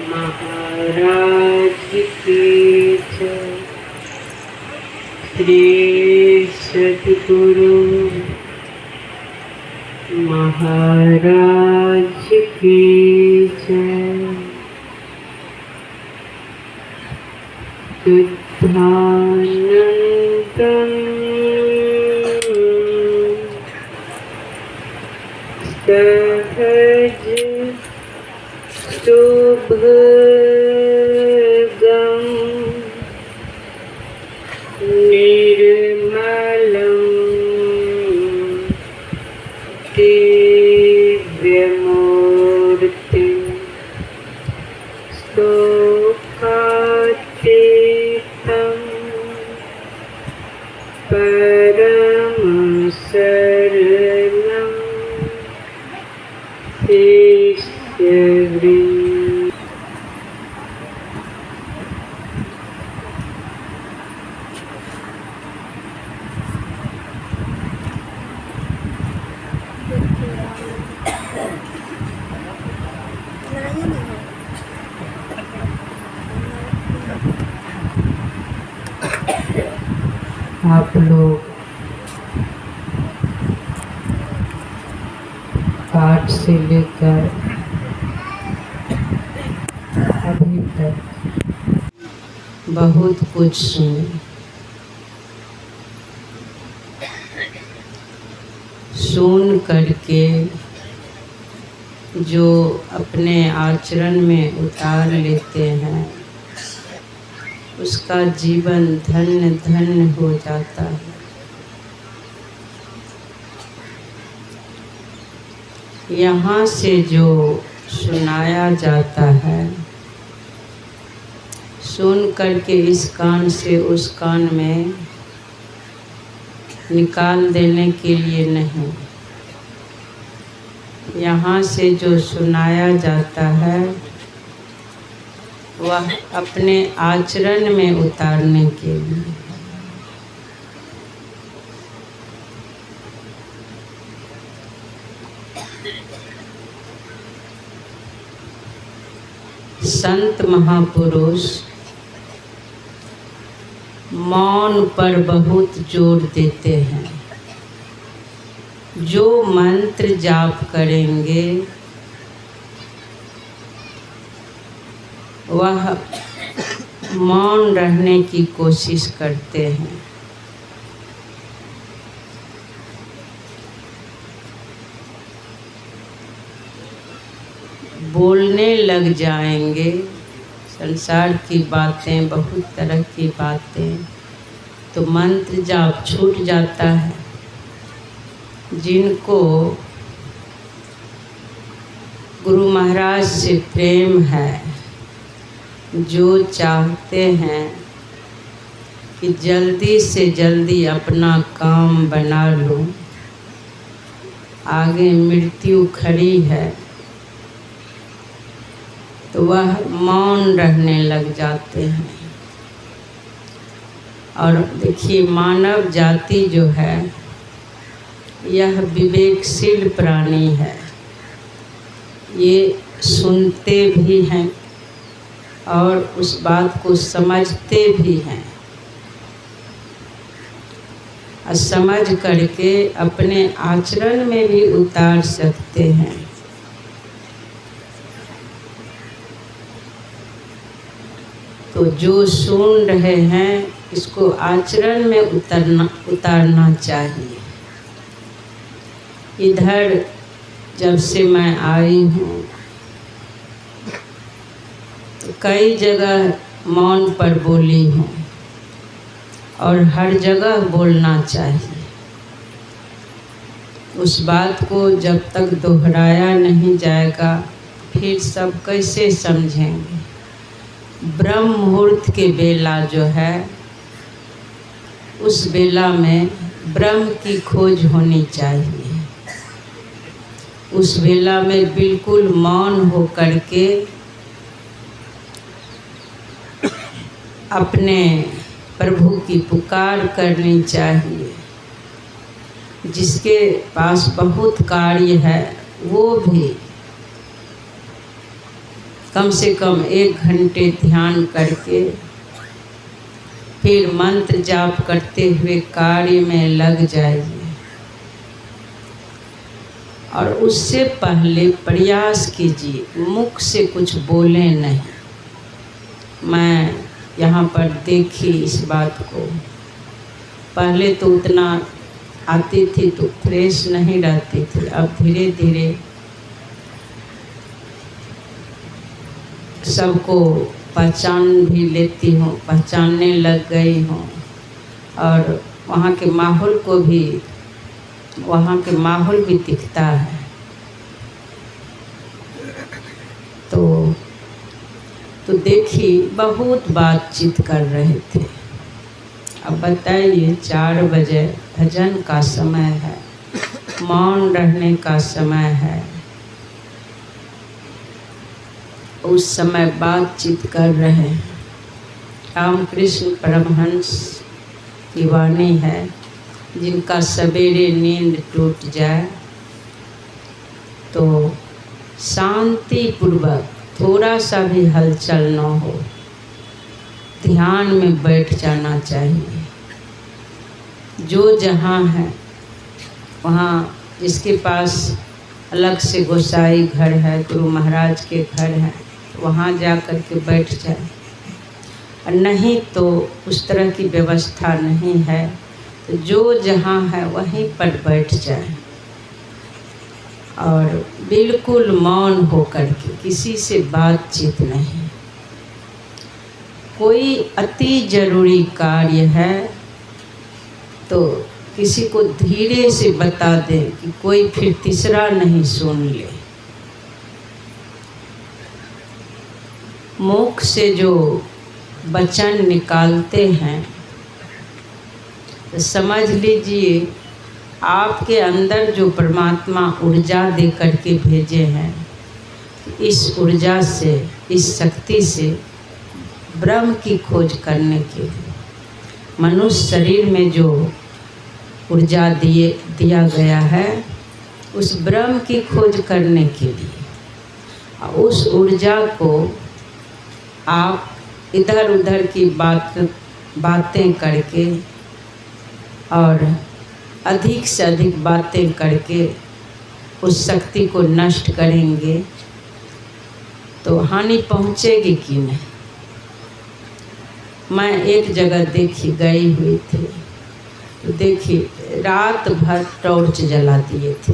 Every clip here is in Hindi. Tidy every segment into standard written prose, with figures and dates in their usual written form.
महाराज की जय। श्री सद्गुरु महाराज की जय। शुद्धानंदं सहज शुभगं निर्मलं दिव्यमूर्तिं स्तोकातीतं परमं शरणं शिष्यवृन्दम्। आप लोग पाठ से लेकर अभी तक बहुत कुछ सुने। सुन करके जो अपने आचरण में उतार लेते हैं उसका जीवन धन्य धन्य हो जाता है। यहाँ से जो सुनाया जाता है सुन करके इस कान से उस कान में निकाल देने के लिए नहीं, यहाँ से जो सुनाया जाता है वह अपने आचरण में उतारने के लिए। संत महापुरुष मौन पर बहुत जोर देते हैं। जो मंत्र जाप करेंगे वह मौन रहने की कोशिश करते हैं। बोलने लग जाएंगे संसार की बातें, बहुत तरह की बातें, तो मंत्र जाप छूट जाता है। जिनको गुरु महाराज से प्रेम है, जो चाहते हैं कि जल्दी से जल्दी अपना काम बना लूं, आगे मृत्यु खड़ी है, तो वह मौन रहने लग जाते हैं। और देखिए, मानव जाति जो है यह विवेकशील प्राणी है। ये सुनते भी हैं और उस बात को समझते भी हैं, और समझ करके अपने आचरण में भी उतार सकते हैं। तो जो सुन रहे हैं इसको आचरण में उतारना चाहिए। इधर जब से मैं आई हूँ तो कई जगह मौन पर बोली हूँ, और हर जगह बोलना चाहिए। उस बात को जब तक दोहराया नहीं जाएगा फिर सब कैसे समझेंगे। ब्रह्म मुहूर्त के बेला जो है उस बेला में ब्रह्म की खोज होनी चाहिए। उस बेला में बिल्कुल मौन हो करके अपने प्रभु की पुकार करनी चाहिए। जिसके पास बहुत कार्य है वो भी कम से कम 1 घंटे ध्यान करके फिर मंत्र जाप करते हुए कार्य में लग जाइए। और उससे पहले प्रयास कीजिए मुख से कुछ बोले नहीं। मैं यहाँ पर देखी इस बात को, पहले तो उतना आती थी तो फ्रेश नहीं रहती थी, अब धीरे धीरे सबको पहचान भी लेती हूँ, पहचानने लग गई हूँ। और वहाँ के माहौल को भी, वहाँ के माहौल भी दिखता है। तो देखिए बहुत बातचीत कर रहे थे। अब बताइए 4 बजे भजन का समय है, मौन रहने का समय है, उस समय बातचीत कर रहे हैं। रामकृष्ण परमहंस की वाणी है, जिनका सवेरे नींद टूट जाए तो शांति पूर्वक थोड़ा सा भी हलचल न हो, ध्यान में बैठ जाना चाहिए। जो जहाँ है वहाँ, जिसके पास अलग से गोसाई घर है, गुरु महाराज के घर हैं, वहाँ जा कर के बैठ जाए। और नहीं तो उस तरह की व्यवस्था नहीं है तो जो जहाँ है वहीं पर बैठ जाए और बिल्कुल मौन होकर के, किसी से बातचीत नहीं। कोई अति जरूरी कार्य है तो किसी को धीरे से बता दें कि कोई फिर तीसरा नहीं सुन ले। मुख से जो वचन निकालते हैं तो समझ लीजिए आपके अंदर जो परमात्मा ऊर्जा दे करके भेजे हैं, इस ऊर्जा से, इस शक्ति से ब्रह्म की खोज करने के लिए मनुष्य शरीर में जो ऊर्जा दिया गया है, उस ब्रह्म की खोज करने के लिए उस ऊर्जा को आप इधर उधर की बातें करके और अधिक से अधिक बातें करके उस शक्ति को नष्ट करेंगे तो हानि पहुँचेगी कि नहीं। मैं एक जगह गई हुई थी तो देखिए रात भर टॉर्च जला दिए थे।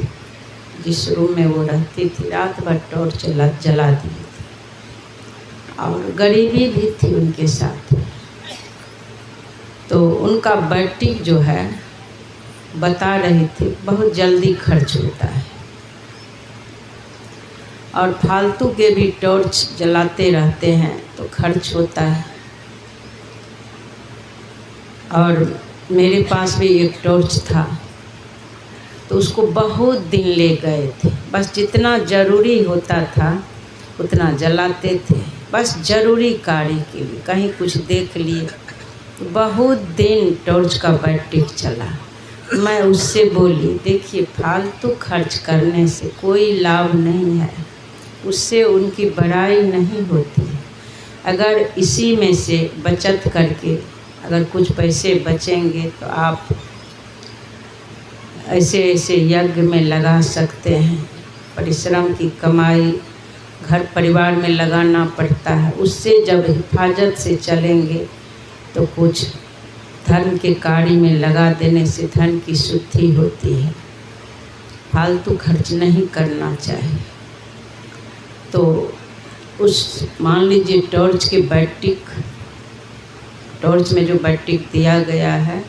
जिस रूम में वो रहती थी रात भर टॉर्च जला दिए थे और गरीबी भी थी उनके साथ। तो उनका बैटरी जो है बता रही थी बहुत जल्दी खर्च होता है और फालतू के भी टॉर्च जलाते रहते हैं तो खर्च होता है। और मेरे पास भी एक टॉर्च था तो उसको बहुत दिन ले गए थे, बस जितना ज़रूरी होता था उतना जलाते थे, बस ज़रूरी कार्य के लिए। कहीं कुछ देख लिए तो बहुत दिन टॉर्च का बैटरी चला। मैं उससे बोली देखिए फालतू खर्च करने से कोई लाभ नहीं है, उससे उनकी बड़ाई नहीं होती। अगर इसी में से बचत करके अगर कुछ पैसे बचेंगे तो आप ऐसे ऐसे यज्ञ में लगा सकते हैं। परिश्रम की कमाई घर परिवार में लगाना पड़ता है, उससे जब हिफाजत से चलेंगे तो कुछ धर्म के कार्य में लगा देने से धन की शुद्धि होती है। फालतू खर्च नहीं करना चाहिए। तो उस मान लीजिए टॉर्च में जो बैटरी दिया गया है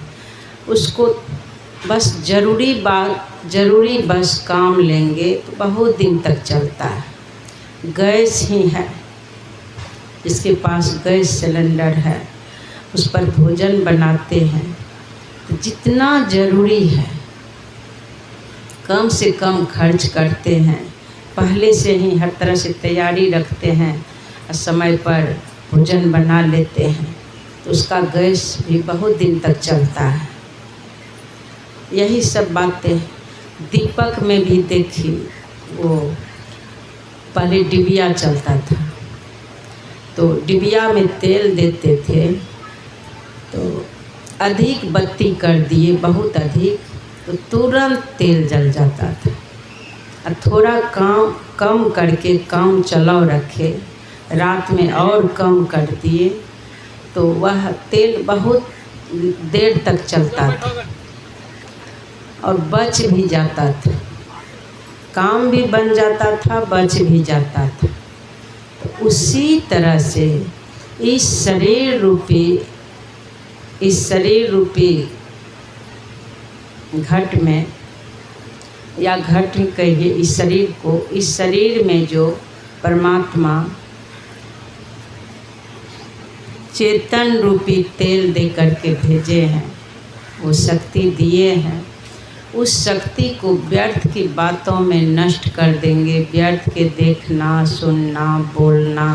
उसको बस ज़रूरी बस काम लेंगे तो बहुत दिन तक चलता है। गैस ही है, जिसके पास गैस सिलेंडर है उस पर भोजन बनाते हैं तो जितना ज़रूरी है कम से कम खर्च करते हैं, पहले से ही हर तरह से तैयारी रखते हैं और समय पर भोजन बना लेते हैं तो उसका गैस भी बहुत दिन तक चलता है। यही सब बातें दीपक में भी देखी, वो पहले डिबिया चलता था, तो डिबिया में तेल देते थे, तो अधिक बत्ती कर दिए, बहुत अधिक, तो तुरंत तेल जल जाता था। और थोड़ा कम करके काम चलाओ रखे, रात में और कम कर दिए, तो वह तेल बहुत देर तक चलता था और बच भी जाता था, काम भी बन जाता था, बच भी जाता था। तो उसी तरह से इस शरीर रूपी घट में, या घट कहिए इस शरीर को, इस शरीर में जो परमात्मा चेतन रूपी तेल दे करके भेजे हैं, वो शक्ति दिए हैं, उस शक्ति को व्यर्थ की बातों में नष्ट कर देंगे। व्यर्थ के देखना, सुनना, बोलना,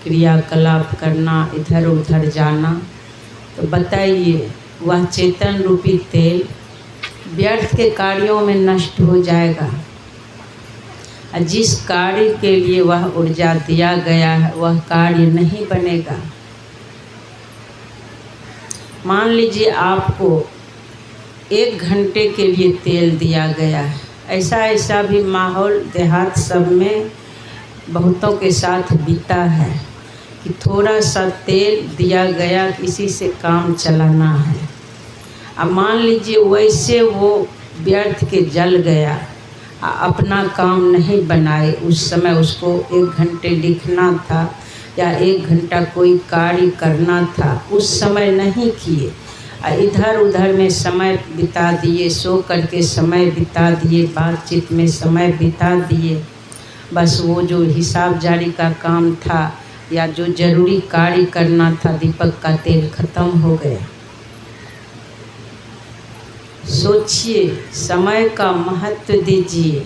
क्रियाकलाप करना, इधर उधर जाना, तो बताइए वह चेतन रूपी तेल व्यर्थ के कार्यों में नष्ट हो जाएगा। और जिस कार्य के लिए वह ऊर्जा दिया गया है वह कार्य नहीं बनेगा। मान लीजिए आपको 1 घंटे के लिए तेल दिया गया है, ऐसा भी माहौल देहात सब में बहुतों के साथ बीता है कि थोड़ा सा तेल दिया गया, किसी से काम चलाना है। अब मान लीजिए वैसे वो व्यर्थ के जल गया, अपना काम नहीं बनाए, उस समय उसको 1 घंटे लिखना था या 1 घंटा कोई कार्य करना था, उस समय नहीं किए, इधर उधर में समय बिता दिए, सो करके समय बिता दिए, बातचीत में समय बिता दिए, बस वो जो हिसाब जारी का काम था या जो जरूरी कार्य करना था, दीपक का तेल खत्म हो गया। सोचिए, समय का महत्व दीजिए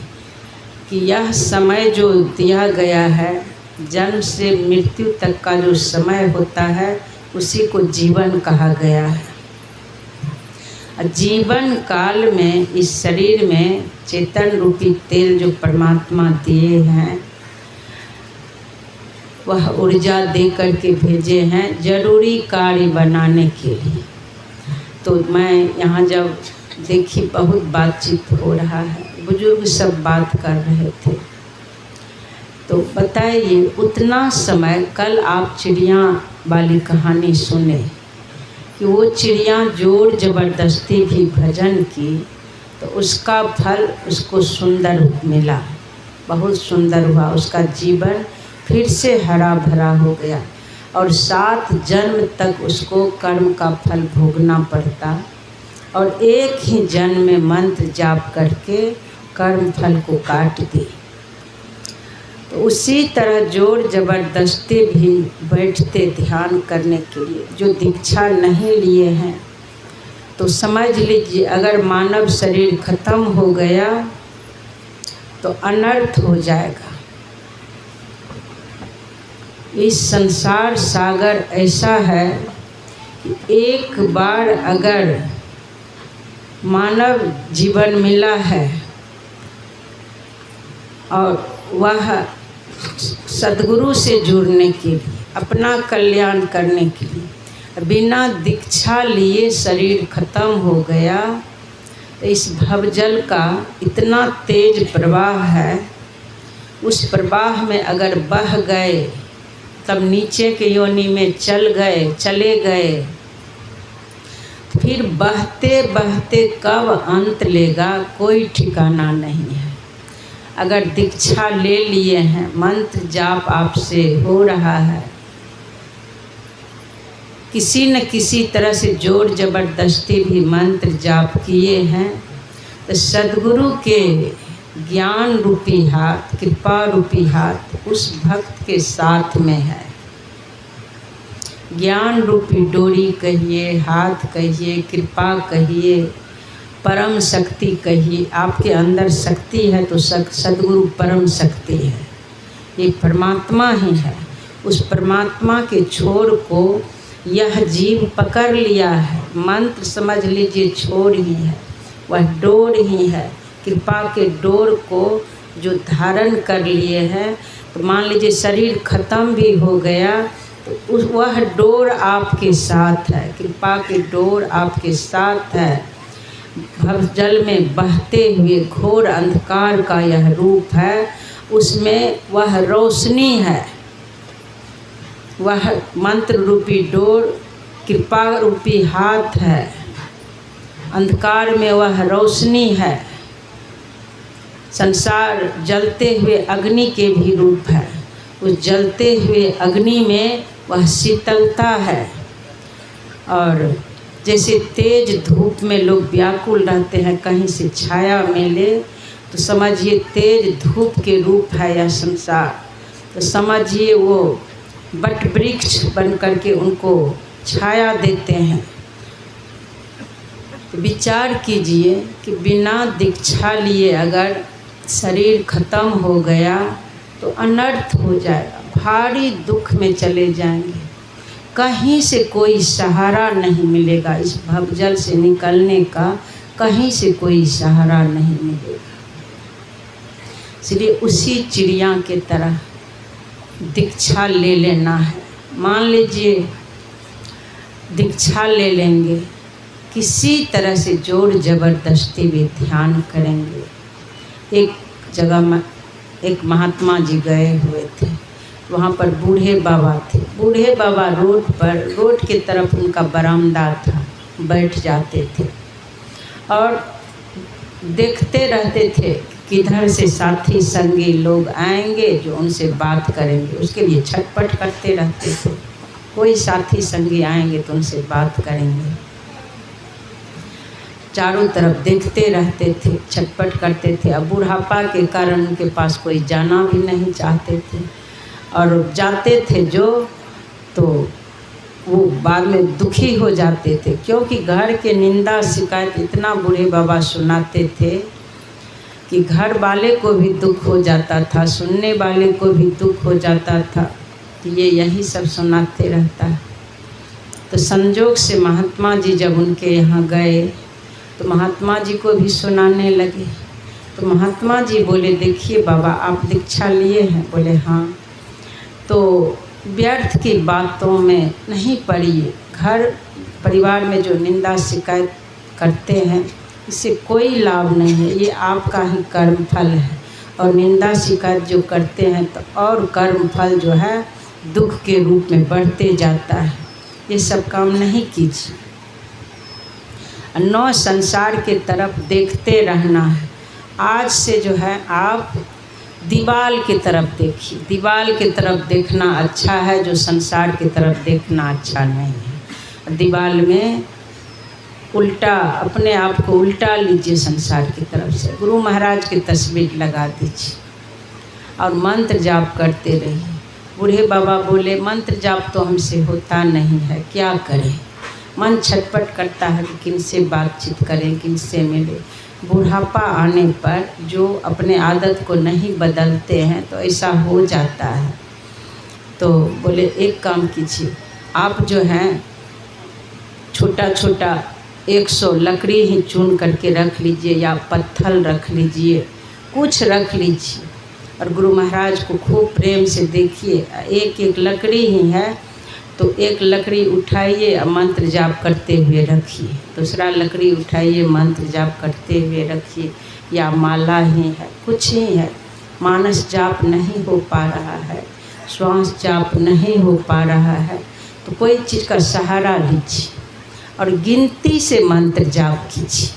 कि यह समय जो दिया गया है, जन्म से मृत्यु तक का जो समय होता है, उसी को जीवन कहा गया है। जीवन काल में इस शरीर में चेतन रूपी तेल जो परमात्मा दिए हैं, वह ऊर्जा दे करके भेजे हैं जरूरी कार्य बनाने के लिए। तो मैं यहाँ जब देखी बहुत बातचीत हो रहा है, बुजुर्ग सब बात कर रहे थे, तो बताइए उतना समय, कल आप चिड़िया वाली कहानी सुने कि वो चिड़िया जोर ज़बरदस्ती भी भजन की तो उसका फल उसको सुंदर मिला, बहुत सुंदर हुआ, उसका जीवन फिर से हरा भरा हो गया और 7 जन्म तक उसको कर्म का फल भोगना पड़ता और एक ही जन्म में मंत्र जाप करके कर्म फल को काट दी। तो उसी तरह जोर ज़बरदस्ती भी बैठते ध्यान करने के लिए, जो दीक्षा नहीं लिए हैं, तो समझ लीजिए अगर मानव शरीर खत्म हो गया तो अनर्थ हो जाएगा। इस संसार सागर ऐसा है कि एक बार अगर मानव जीवन मिला है और वह सद्गुरु से जुड़ने के लिए, अपना कल्याण करने के लिए बिना दीक्षा लिए शरीर खत्म हो गया, तो इस भवजल का इतना तेज प्रवाह है, उस प्रवाह में अगर बह गए तब नीचे के योनि में चले गए, फिर बहते बहते कब अंत लेगा कोई ठिकाना नहीं है। अगर दीक्षा ले लिए हैं, मंत्र जाप आपसे हो रहा है, किसी न किसी तरह से जोर ज़बरदस्ती भी मंत्र जाप किए हैं, तो सद्गुरु के ज्ञान रूपी हाथ, कृपा रूपी हाथ उस भक्त के साथ में है। ज्ञान रूपी डोरी कहिए, हाथ कहिए, कृपा कहिए, परम शक्ति कहिए, आपके अंदर शक्ति है तो सद्गुरु परम शक्ति है, ये परमात्मा ही है। उस परमात्मा के छोर को यह जीव पकड़ लिया है, मंत्र समझ लीजिए छोर ही है, वह डोर ही है। कृपा के डोर को जो धारण कर लिए हैं, तो मान लीजिए शरीर खत्म भी हो गया तो वह डोर आपके साथ है, कृपा की डोर आपके साथ है। भवजल में बहते हुए घोर अंधकार का यह रूप है, उसमें वह रोशनी है, वह मंत्र रूपी डोर कृपा रूपी हाथ है। अंधकार में वह रोशनी है। संसार जलते हुए अग्नि के भी रूप है, उस जलते हुए अग्नि में वह शीतलता है। और जैसे तेज धूप में लोग व्याकुल रहते हैं, कहीं से छाया मिले, तो समझिए तेज धूप के रूप है यह संसार। तो समझिए वो बट वृक्ष बन करके उनको छाया देते हैं। तो विचार कीजिए कि बिना दीक्षा लिए अगर शरीर खत्म हो गया तो अनर्थ हो जाएगा, भारी दुख में चले जाएंगे। कहीं से कोई सहारा नहीं मिलेगा, इस भवजल से निकलने का कहीं से कोई सहारा नहीं मिलेगा। इसलिए उसी चिड़िया के तरह दीक्षा ले लेना है। मान लीजिए दीक्षा ले लेंगे, किसी तरह से जोर जबरदस्ती भी ध्यान करेंगे। एक जगह में एक महात्मा जी गए हुए थे, वहाँ पर बूढ़े बाबा थे। बूढ़े बाबा रोड के तरफ उनका बरामदा था, बैठ जाते थे और देखते रहते थे किधर से साथी संगी लोग आएंगे जो उनसे बात करेंगे, उसके लिए छटपट करते रहते थे। कोई साथी संगी आएंगे तो उनसे बात करेंगे, चारों तरफ देखते रहते थे, छटपट करते थे। अब बुढ़ापा के कारण उनके पास कोई जाना भी नहीं चाहते थे, और जाते थे जो तो वो बाद में दुखी हो जाते थे, क्योंकि घर के निंदा शिकायत इतना बूढ़े बाबा सुनाते थे कि घर वाले को भी दुख हो जाता था, सुनने वाले को भी दुख हो जाता था कि ये यही सब सुनाते रहता है। तो संजोग से महात्मा जी जब उनके यहाँ गए तो महात्मा जी को भी सुनाने लगे। तो महात्मा जी बोले, देखिए बाबा आप दीक्षा लिए हैं? बोले हाँ। तो व्यर्थ की बातों में नहीं पड़िए। घर परिवार में जो निंदा शिकायत करते हैं इससे कोई लाभ नहीं है, ये आपका ही कर्म फल है। और निंदा शिकायत जो करते हैं तो और कर्म फल जो है दुख के रूप में बढ़ते जाता है। ये सब काम नहीं कीजिए। नौ संसार के तरफ देखते रहना है। आज से जो है आप दीवाल की तरफ देखिए। दीवाल की तरफ देखना अच्छा है, जो संसार की तरफ देखना अच्छा नहीं है। दीवाल में उल्टा अपने आप को उल्टा लीजिए संसार की तरफ से। गुरु महाराज की तस्वीर लगा दीजिए और मंत्र जाप करते रहिए। बूढ़े बाबा बोले, मंत्र जाप तो हमसे होता नहीं है, क्या करें? मन छटपट करता है कि किनसे बातचीत करें, किनसे मिले। बुढ़ापा आने पर जो अपने आदत को नहीं बदलते हैं तो ऐसा हो जाता है। तो बोले एक काम कीजिए, आप जो हैं छोटा छोटा 100 लकड़ी ही चुन करके रख लीजिए या पत्थर रख लीजिए, कुछ रख लीजिए और गुरु महाराज को खूब प्रेम से देखिए। एक एक लकड़ी ही है तो एक लकड़ी उठाइए और मंत्र जाप करते हुए रखिए, दूसरा लकड़ी उठाइए मंत्र जाप करते हुए रखिए। या माला ही है, कुछ ही है, मानस जाप नहीं हो पा रहा है, श्वास जाप नहीं हो पा रहा है, तो कोई चीज़ का सहारा लीजिए और गिनती से मंत्र जाप कीजिए।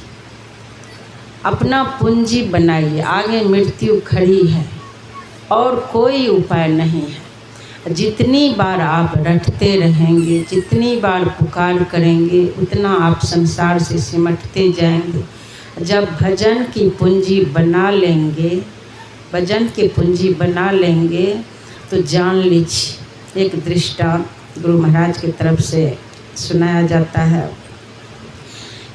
अपना पूंजी बनाइए, आगे मृत्यु खड़ी है और कोई उपाय नहीं है। जितनी बार आप रटते रहेंगे, जितनी बार पुकार करेंगे, उतना आप संसार से सिमटते जाएंगे। जब भजन की पूंजी बना लेंगे, भजन की पूंजी बना लेंगे तो जान लीजिए। एक दृष्टांत गुरु महाराज की तरफ से सुनाया जाता है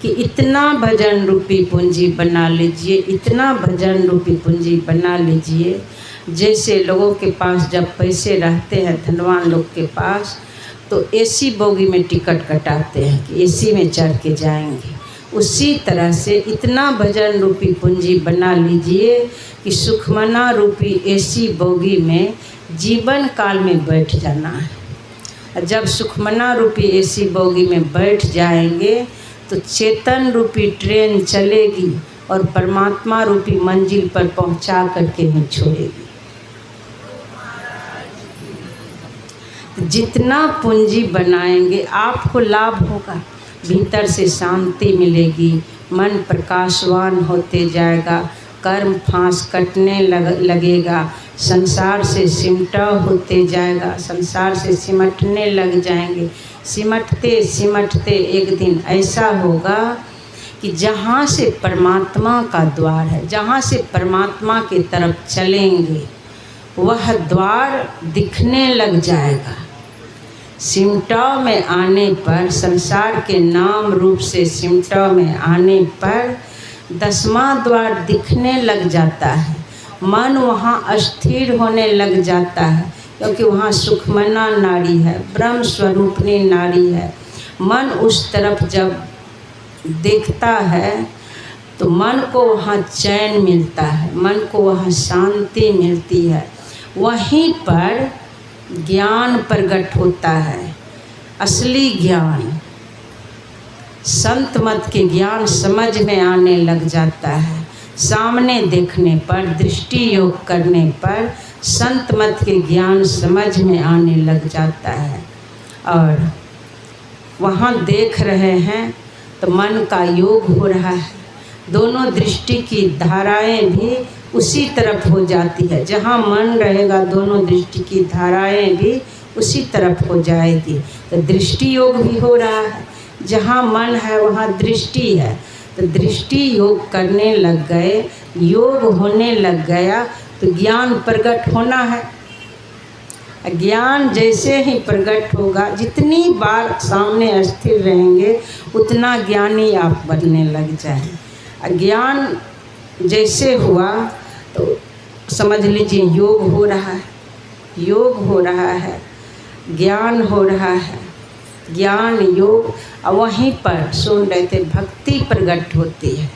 कि इतना भजन रूपी पूंजी बना लीजिए, इतना भजन रूपी पूंजी बना लीजिए, जैसे लोगों के पास जब पैसे रहते हैं, धनवान लोग के पास, तो एसी बोगी में टिकट कटाते हैं कि एसी में चढ़ के जाएंगे। उसी तरह से इतना भजन रूपी पूंजी बना लीजिए कि सुखमना रूपी ऐसी बोगी में जीवन काल में बैठ जाना है। जब सुखमना रूपी ऐसी बोगी में बैठ जाएंगे तो चेतन रूपी ट्रेन चलेगी और परमात्मा रूपी मंजिल पर पहुंचा करके ही छोड़ेगी। जितना पूंजी बनाएंगे आपको लाभ होगा, भीतर से शांति मिलेगी, मन प्रकाशवान होते जाएगा, कर्म फांस कटने लगेगा, संसार से सिमटाव होते जाएगा, संसार से सिमटने लग जाएंगे। सिमटते सिमटते एक दिन ऐसा होगा कि जहाँ से परमात्मा का द्वार है, जहाँ से परमात्मा की तरफ चलेंगे वह द्वार दिखने लग जाएगा। सिमटाव में आने पर, संसार के नाम रूप से सिमटाव में आने पर 10वां द्वार दिखने लग जाता है। मन वहाँ अस्थिर होने लग जाता है, क्योंकि वहाँ सुखमना नाड़ी है, ब्रह्म स्वरूपनी नाड़ी है। मन उस तरफ जब देखता है तो मन को वहाँ चैन मिलता है, मन को वहाँ शांति मिलती है। वहीं पर ज्ञान प्रकट होता है, असली ज्ञान, संत मत के ज्ञान समझ में आने लग जाता है। सामने देखने पर, दृष्टि योग करने पर संत मत के ज्ञान समझ में आने लग जाता है। और वहाँ देख रहे हैं तो मन का योग हो रहा है, दोनों दृष्टि की धाराएं भी उसी तरफ हो जाती है। जहाँ मन रहेगा दोनों दृष्टि की धाराएं भी उसी तरफ हो जाएगी। तो दृष्टि योग भी हो रहा है, जहाँ मन है वहाँ दृष्टि है, तो दृष्टि योग करने लग गए, योग होने लग गया तो ज्ञान प्रकट होना है। ज्ञान जैसे ही प्रकट होगा, जितनी बार सामने स्थिर रहेंगे उतना ज्ञानी आप बनने लग जाए। ज्ञान जैसे हुआ तो समझ लीजिए योग हो रहा है, योग हो रहा है, ज्ञान हो रहा है, ज्ञान योग। और वहीं पर सुन रहे थे भक्ति प्रकट होती है,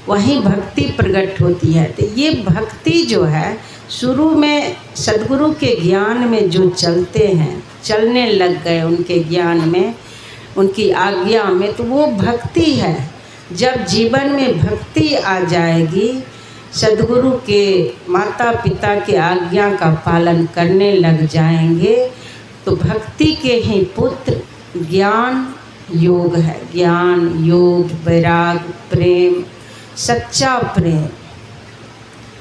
वहीं भक्ति प्रकट होती है। तो ये भक्ति जो है शुरू में सद्गुरु के ज्ञान में जो चलते हैं, चलने लग गए उनके ज्ञान में, उनकी आज्ञा में, तो वो भक्ति है। जब जीवन में भक्ति आ जाएगी, सद्गुरु के माता पिता के आज्ञा का पालन करने लग जाएंगे, तो भक्ति के ही पुत्र ज्ञान योग है। ज्ञान योग, वैराग, प्रेम, सच्चा प्रेम,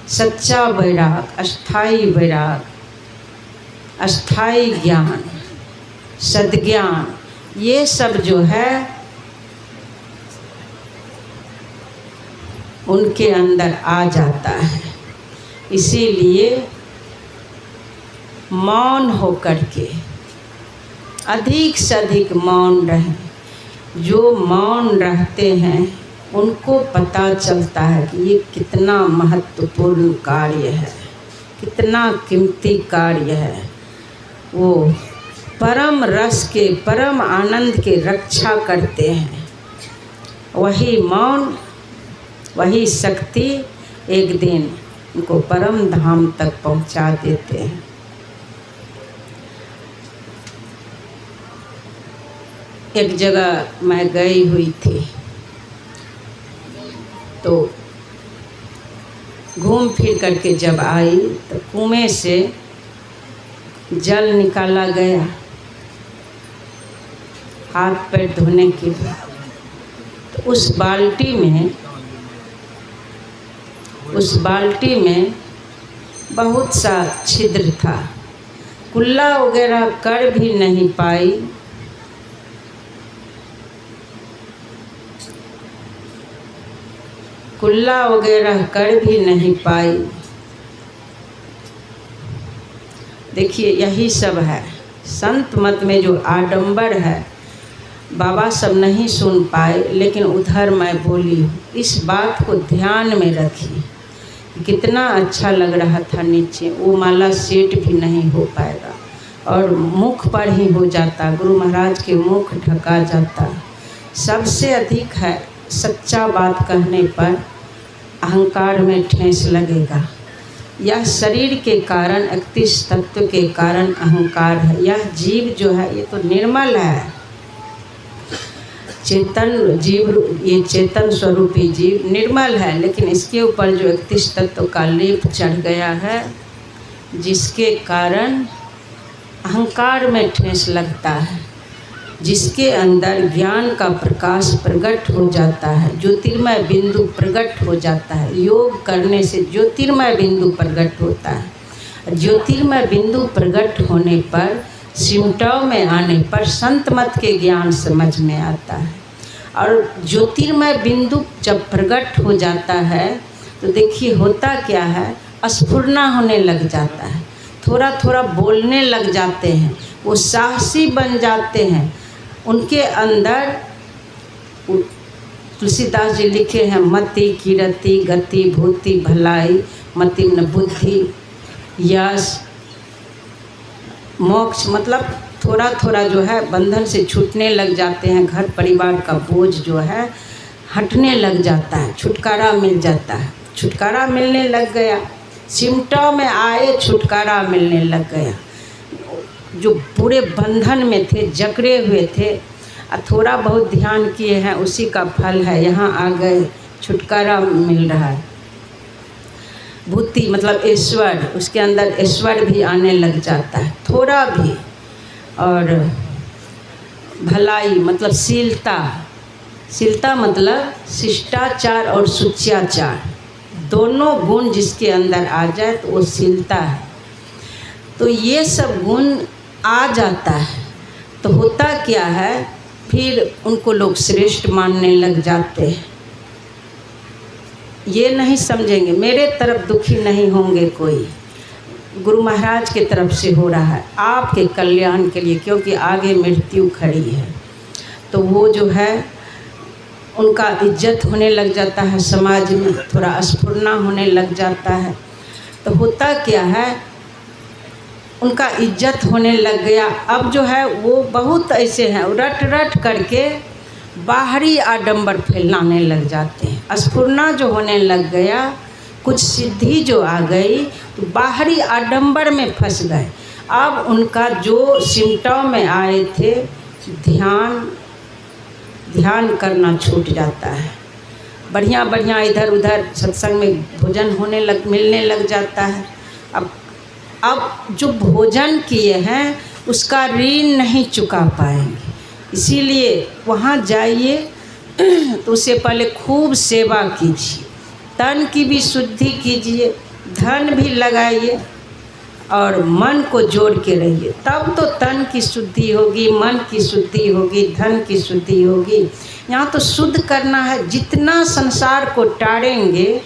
सच्चा वैराग, अस्थाई वैराग, अस्थाई ज्ञान, सद्ज्ञान, ये सब जो है उनके अंदर आ जाता है। इसीलिए मौन होकर के अधिक से अधिक मौन रहें। जो मौन रहते हैं उनको पता चलता है कि ये कितना महत्वपूर्ण कार्य है, कितना कीमती कार्य है। वो परम रस के, परम आनंद के रक्षा करते हैं। वही मौन, वही शक्ति एक दिन उनको परम धाम तक पहुंचा देते हैं। एक जगह मैं गई हुई थी, तो घूम फिर करके जब आई तो कुएं से जल निकाला गया हाथ पैर धोने के लिए। तो उस बाल्टी में बहुत सा छिद्र था, कुल्ला वगैरह कर भी नहीं पाई। कुल्ला वगैरह कर भी नहीं पाई। देखिए यही सब है संत मत में जो आडंबर है, बाबा सब नहीं सुन पाए, लेकिन उधर मैं बोली हूँ। इस बात को ध्यान में रखिए। कितना अच्छा लग रहा था नीचे, वो माला सेट भी नहीं हो पाएगा और मुख पर ही हो जाता, गुरु महाराज के मुख ढका जाता। सबसे अधिक है सच्चा बात कहने पर अहंकार में ठेस लगेगा। यह शरीर के कारण 31 तत्व के कारण अहंकार है। यह जीव जो है ये तो निर्मल है, चेतन जीव, ये चेतन स्वरूपी जीव निर्मल है, लेकिन इसके ऊपर जो 31 तत्व का लेप चढ़ गया है, जिसके कारण अहंकार में ठेस लगता है, जिसके अंदर ज्ञान का प्रकाश प्रकट हो जाता है, ज्योतिर्मय बिंदु प्रकट हो जाता है। योग करने से ज्योतिर्मय बिंदु प्रकट होता है। ज्योतिर्मय बिंदु प्रकट होने पर सिमटाव में आने पर संत मत के ज्ञान समझ में आता है। और ज्योतिर्मय बिंदु जब प्रकट हो जाता है तो देखिए होता क्या है, स्फुरना होने लग जाता है, थोड़ा थोड़ा बोलने लग जाते हैं, वो साहसी बन जाते हैं। उनके अंदर तुलसीदास जी लिखे हैं, मति कीरति गति भूति भलाई मति न बुद्धि यश मोक्ष, मतलब थोड़ा थोड़ा जो है बंधन से छूटने लग जाते हैं। घर परिवार का बोझ जो है हटने लग जाता है, छुटकारा मिल जाता है। छुटकारा मिलने लग गया, सिमटा में आए छुटकारा मिलने लग गया। जो पूरे बंधन में थे, जकड़े हुए थे, थोड़ा बहुत ध्यान किए हैं, उसी का फल है, यहाँ आ गए, छुटकारा मिल रहा है। भूति मतलब ईश्वर, उसके अंदर ईश्वर भी आने लग जाता है थोड़ा भी। और भलाई मतलब शीलता, शीलता मतलब शिष्टाचार और सुच्याचार, दोनों गुण जिसके अंदर आ जाए तो वो शीलता है। तो ये सब गुण आ जाता है तो होता क्या है, फिर उनको लोग श्रेष्ठ मानने लग जाते हैं। ये नहीं समझेंगे मेरे तरफ दुखी नहीं होंगे कोई, गुरु महाराज के तरफ से हो रहा है आपके कल्याण के लिए, क्योंकि आगे मृत्यु खड़ी है। तो वो जो है उनका इज्जत होने लग जाता है, समाज में थोड़ा स्फुरना होने लग जाता है। तो होता क्या है, उनका इज्जत होने लग गया। अब जो है वो बहुत ऐसे हैं, रट रट करके बाहरी आडंबर फैलाने लग जाते हैं। स्फुरना जो होने लग गया, कुछ सिद्धि जो आ गई तो बाहरी आडंबर में फंस गए। अब उनका जो सिमटाव में आए थे, ध्यान करना छूट जाता है। बढ़िया बढ़िया इधर उधर सत्संग में भोजन मिलने लग जाता है। अब जो भोजन किए हैं उसका ऋण नहीं चुका पाएंगे, इसीलिए वहाँ जाइए तो उससे पहले खूब सेवा कीजिए, तन की भी शुद्धि कीजिए, धन भी लगाइए और मन को जोड़ के रहिए, तब तो तन की शुद्धि होगी, मन की शुद्धि होगी, धन की शुद्धि होगी। यहाँ तो शुद्ध करना है। जितना संसार को टाड़ेंगे,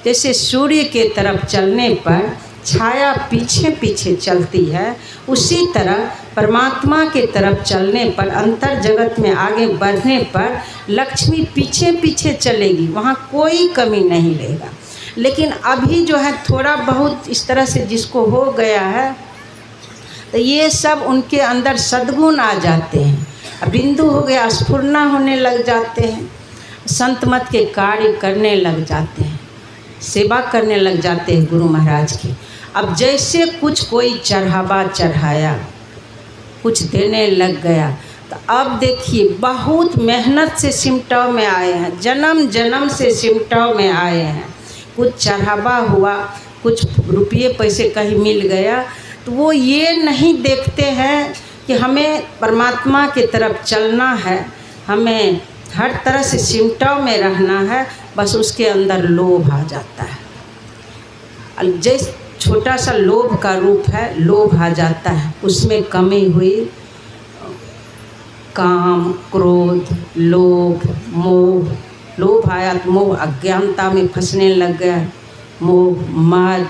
जैसे सूर्य के तरफ चलने पर छाया पीछे पीछे चलती है, उसी तरह परमात्मा के तरफ चलने पर, अंतर जगत में आगे बढ़ने पर लक्ष्मी पीछे पीछे चलेगी, वहाँ कोई कमी नहीं रहेगा। लेकिन अभी जो है थोड़ा बहुत इस तरह से जिसको हो गया है, तो ये सब उनके अंदर सद्गुण आ जाते हैं, बिंदु हो गया, स्फुरना होने लग जाते हैं, संत मत के कार्य करने लग जाते हैं, सेवा करने लग जाते हैं गुरु महाराज की। अब जैसे कुछ कोई चढ़ावा चढ़ाया, कुछ देने लग गया, तो अब देखिए बहुत मेहनत से सिमटाव में आए हैं, जन्म जन्म से सिमटाव में आए हैं। कुछ चढ़ावा हुआ, कुछ रुपये पैसे कहीं मिल गया, तो वो ये नहीं देखते हैं कि हमें परमात्मा की तरफ चलना है, हमें हर तरह से सिमटाव में रहना है, बस उसके अंदर लोभ आ जाता है। जैसे छोटा सा लोभ का रूप है, लोभ आ जाता है, उसमें कमी हुई, काम क्रोध लोभ मोह, लोभ आया तो मोह, अज्ञानता में फंसने लग गया, मोह मद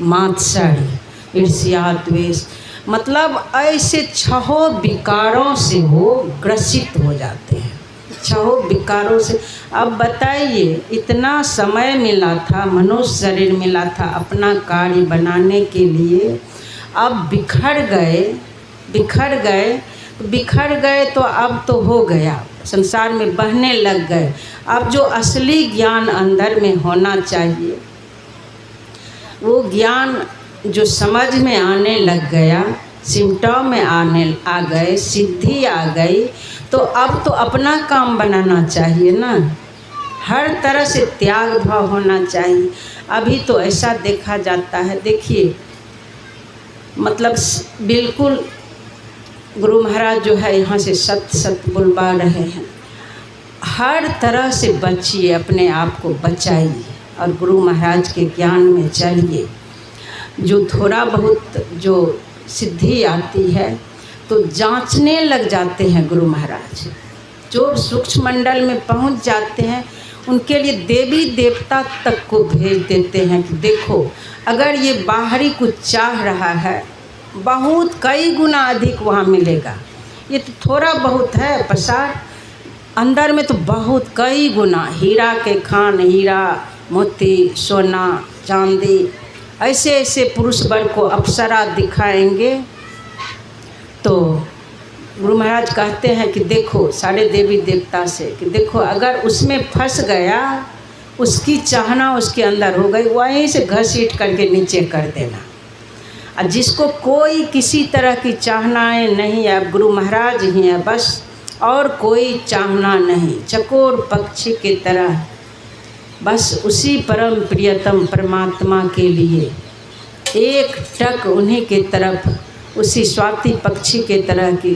मात्सर्य ईर्ष्या द्वेष, मतलब ऐसे छहों विकारों से वो ग्रसित हो जाते हैं, छहों विकारों से। अब बताइए, इतना समय मिला था, मनुष्य शरीर मिला था अपना कार्य बनाने के लिए, अब बिखर गए तो अब तो हो गया, संसार में बहने लग गए। अब जो असली ज्ञान अंदर में होना चाहिए, वो ज्ञान जो समझ में आने लग गया, सिमटों में आ गए, सिद्धि आ गई, तो अब तो अपना काम बनाना चाहिए ना। हर तरह से त्याग भाव होना चाहिए। अभी तो ऐसा देखा जाता है, देखिए मतलब बिल्कुल गुरु महाराज जो है यहाँ से सत्य सत्य बुलवा रहे हैं। हर तरह से बचिए, अपने आप को बचाइए और गुरु महाराज के ज्ञान में चलिए। जो थोड़ा बहुत जो सिद्धि आती है तो जांचने लग जाते हैं गुरु महाराज। जो सूक्ष्म मंडल में पहुंच जाते हैं उनके लिए देवी देवता तक को भेज देते हैं कि देखो, अगर ये बाहरी कुछ चाह रहा है, बहुत कई गुना अधिक वहाँ मिलेगा। ये तो थोड़ा बहुत है प्रसाद, अंदर में तो बहुत कई गुना हीरा के खान, हीरा मोती सोना चांदी, ऐसे ऐसे पुरुष वर्ग को अप्सरा दिखाएंगे। तो गुरु महाराज कहते हैं कि देखो सारे देवी देवता से कि देखो, अगर उसमें फंस गया, उसकी चाहना उसके अंदर हो गई, वहीं से घसीट करके नीचे कर देना। और जिसको कोई किसी तरह की चाहनाएं नहीं है, अब गुरु महाराज ही हैं बस, और कोई चाहना नहीं, चकोर पक्षी की तरह बस उसी परम प्रियतम परमात्मा के लिए एक टक उन्हीं के तरफ, उसी स्वाति पक्षी के तरह की।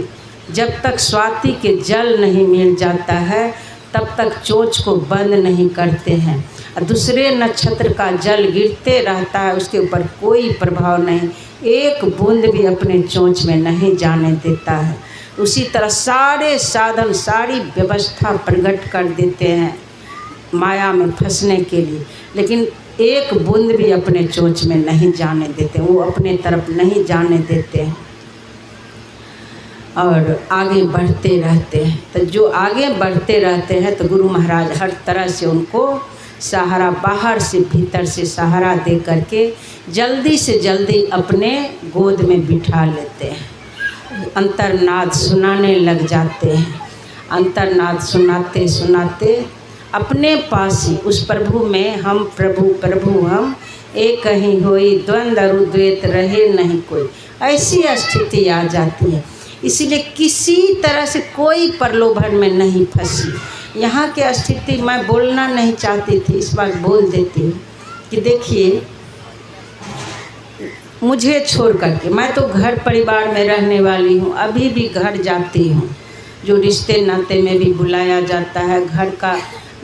जब तक स्वाति के जल नहीं मिल जाता है तब तक चोंच को बंद नहीं करते हैं। और दूसरे नक्षत्र का जल गिरते रहता है, उसके ऊपर कोई प्रभाव नहीं, एक बूंद भी अपने चोंच में नहीं जाने देता है। उसी तरह सारे साधन, सारी व्यवस्था प्रकट कर देते हैं माया में फंसने के लिए, लेकिन एक बूंद भी अपने चोंच में नहीं जाने देते, वो अपने तरफ नहीं जाने देते हैं और आगे बढ़ते रहते हैं। तो जो आगे बढ़ते रहते हैं तो गुरु महाराज हर तरह से उनको सहारा, बाहर से भीतर से सहारा दे करके जल्दी से जल्दी अपने गोद में बिठा लेते हैं। अंतर्नाद सुनाने लग जाते हैं। अंतर्नाद सुनाते सुनाते अपने पास ही उस प्रभु में हम प्रभु प्रभु हम एक ही होई, द्वंद्व अरुद्वैत रहे नहीं कोई, ऐसी स्थिति आ जाती है। इसीलिए किसी तरह से कोई प्रलोभन में नहीं फंसी। यहाँ की स्थिति मैं बोलना नहीं चाहती थी, इस बार बोल देती हूँ कि देखिए, मुझे छोड़ करके मैं तो घर परिवार में रहने वाली हूँ, अभी भी घर जाती हूँ, जो रिश्ते नाते में भी बुलाया जाता है,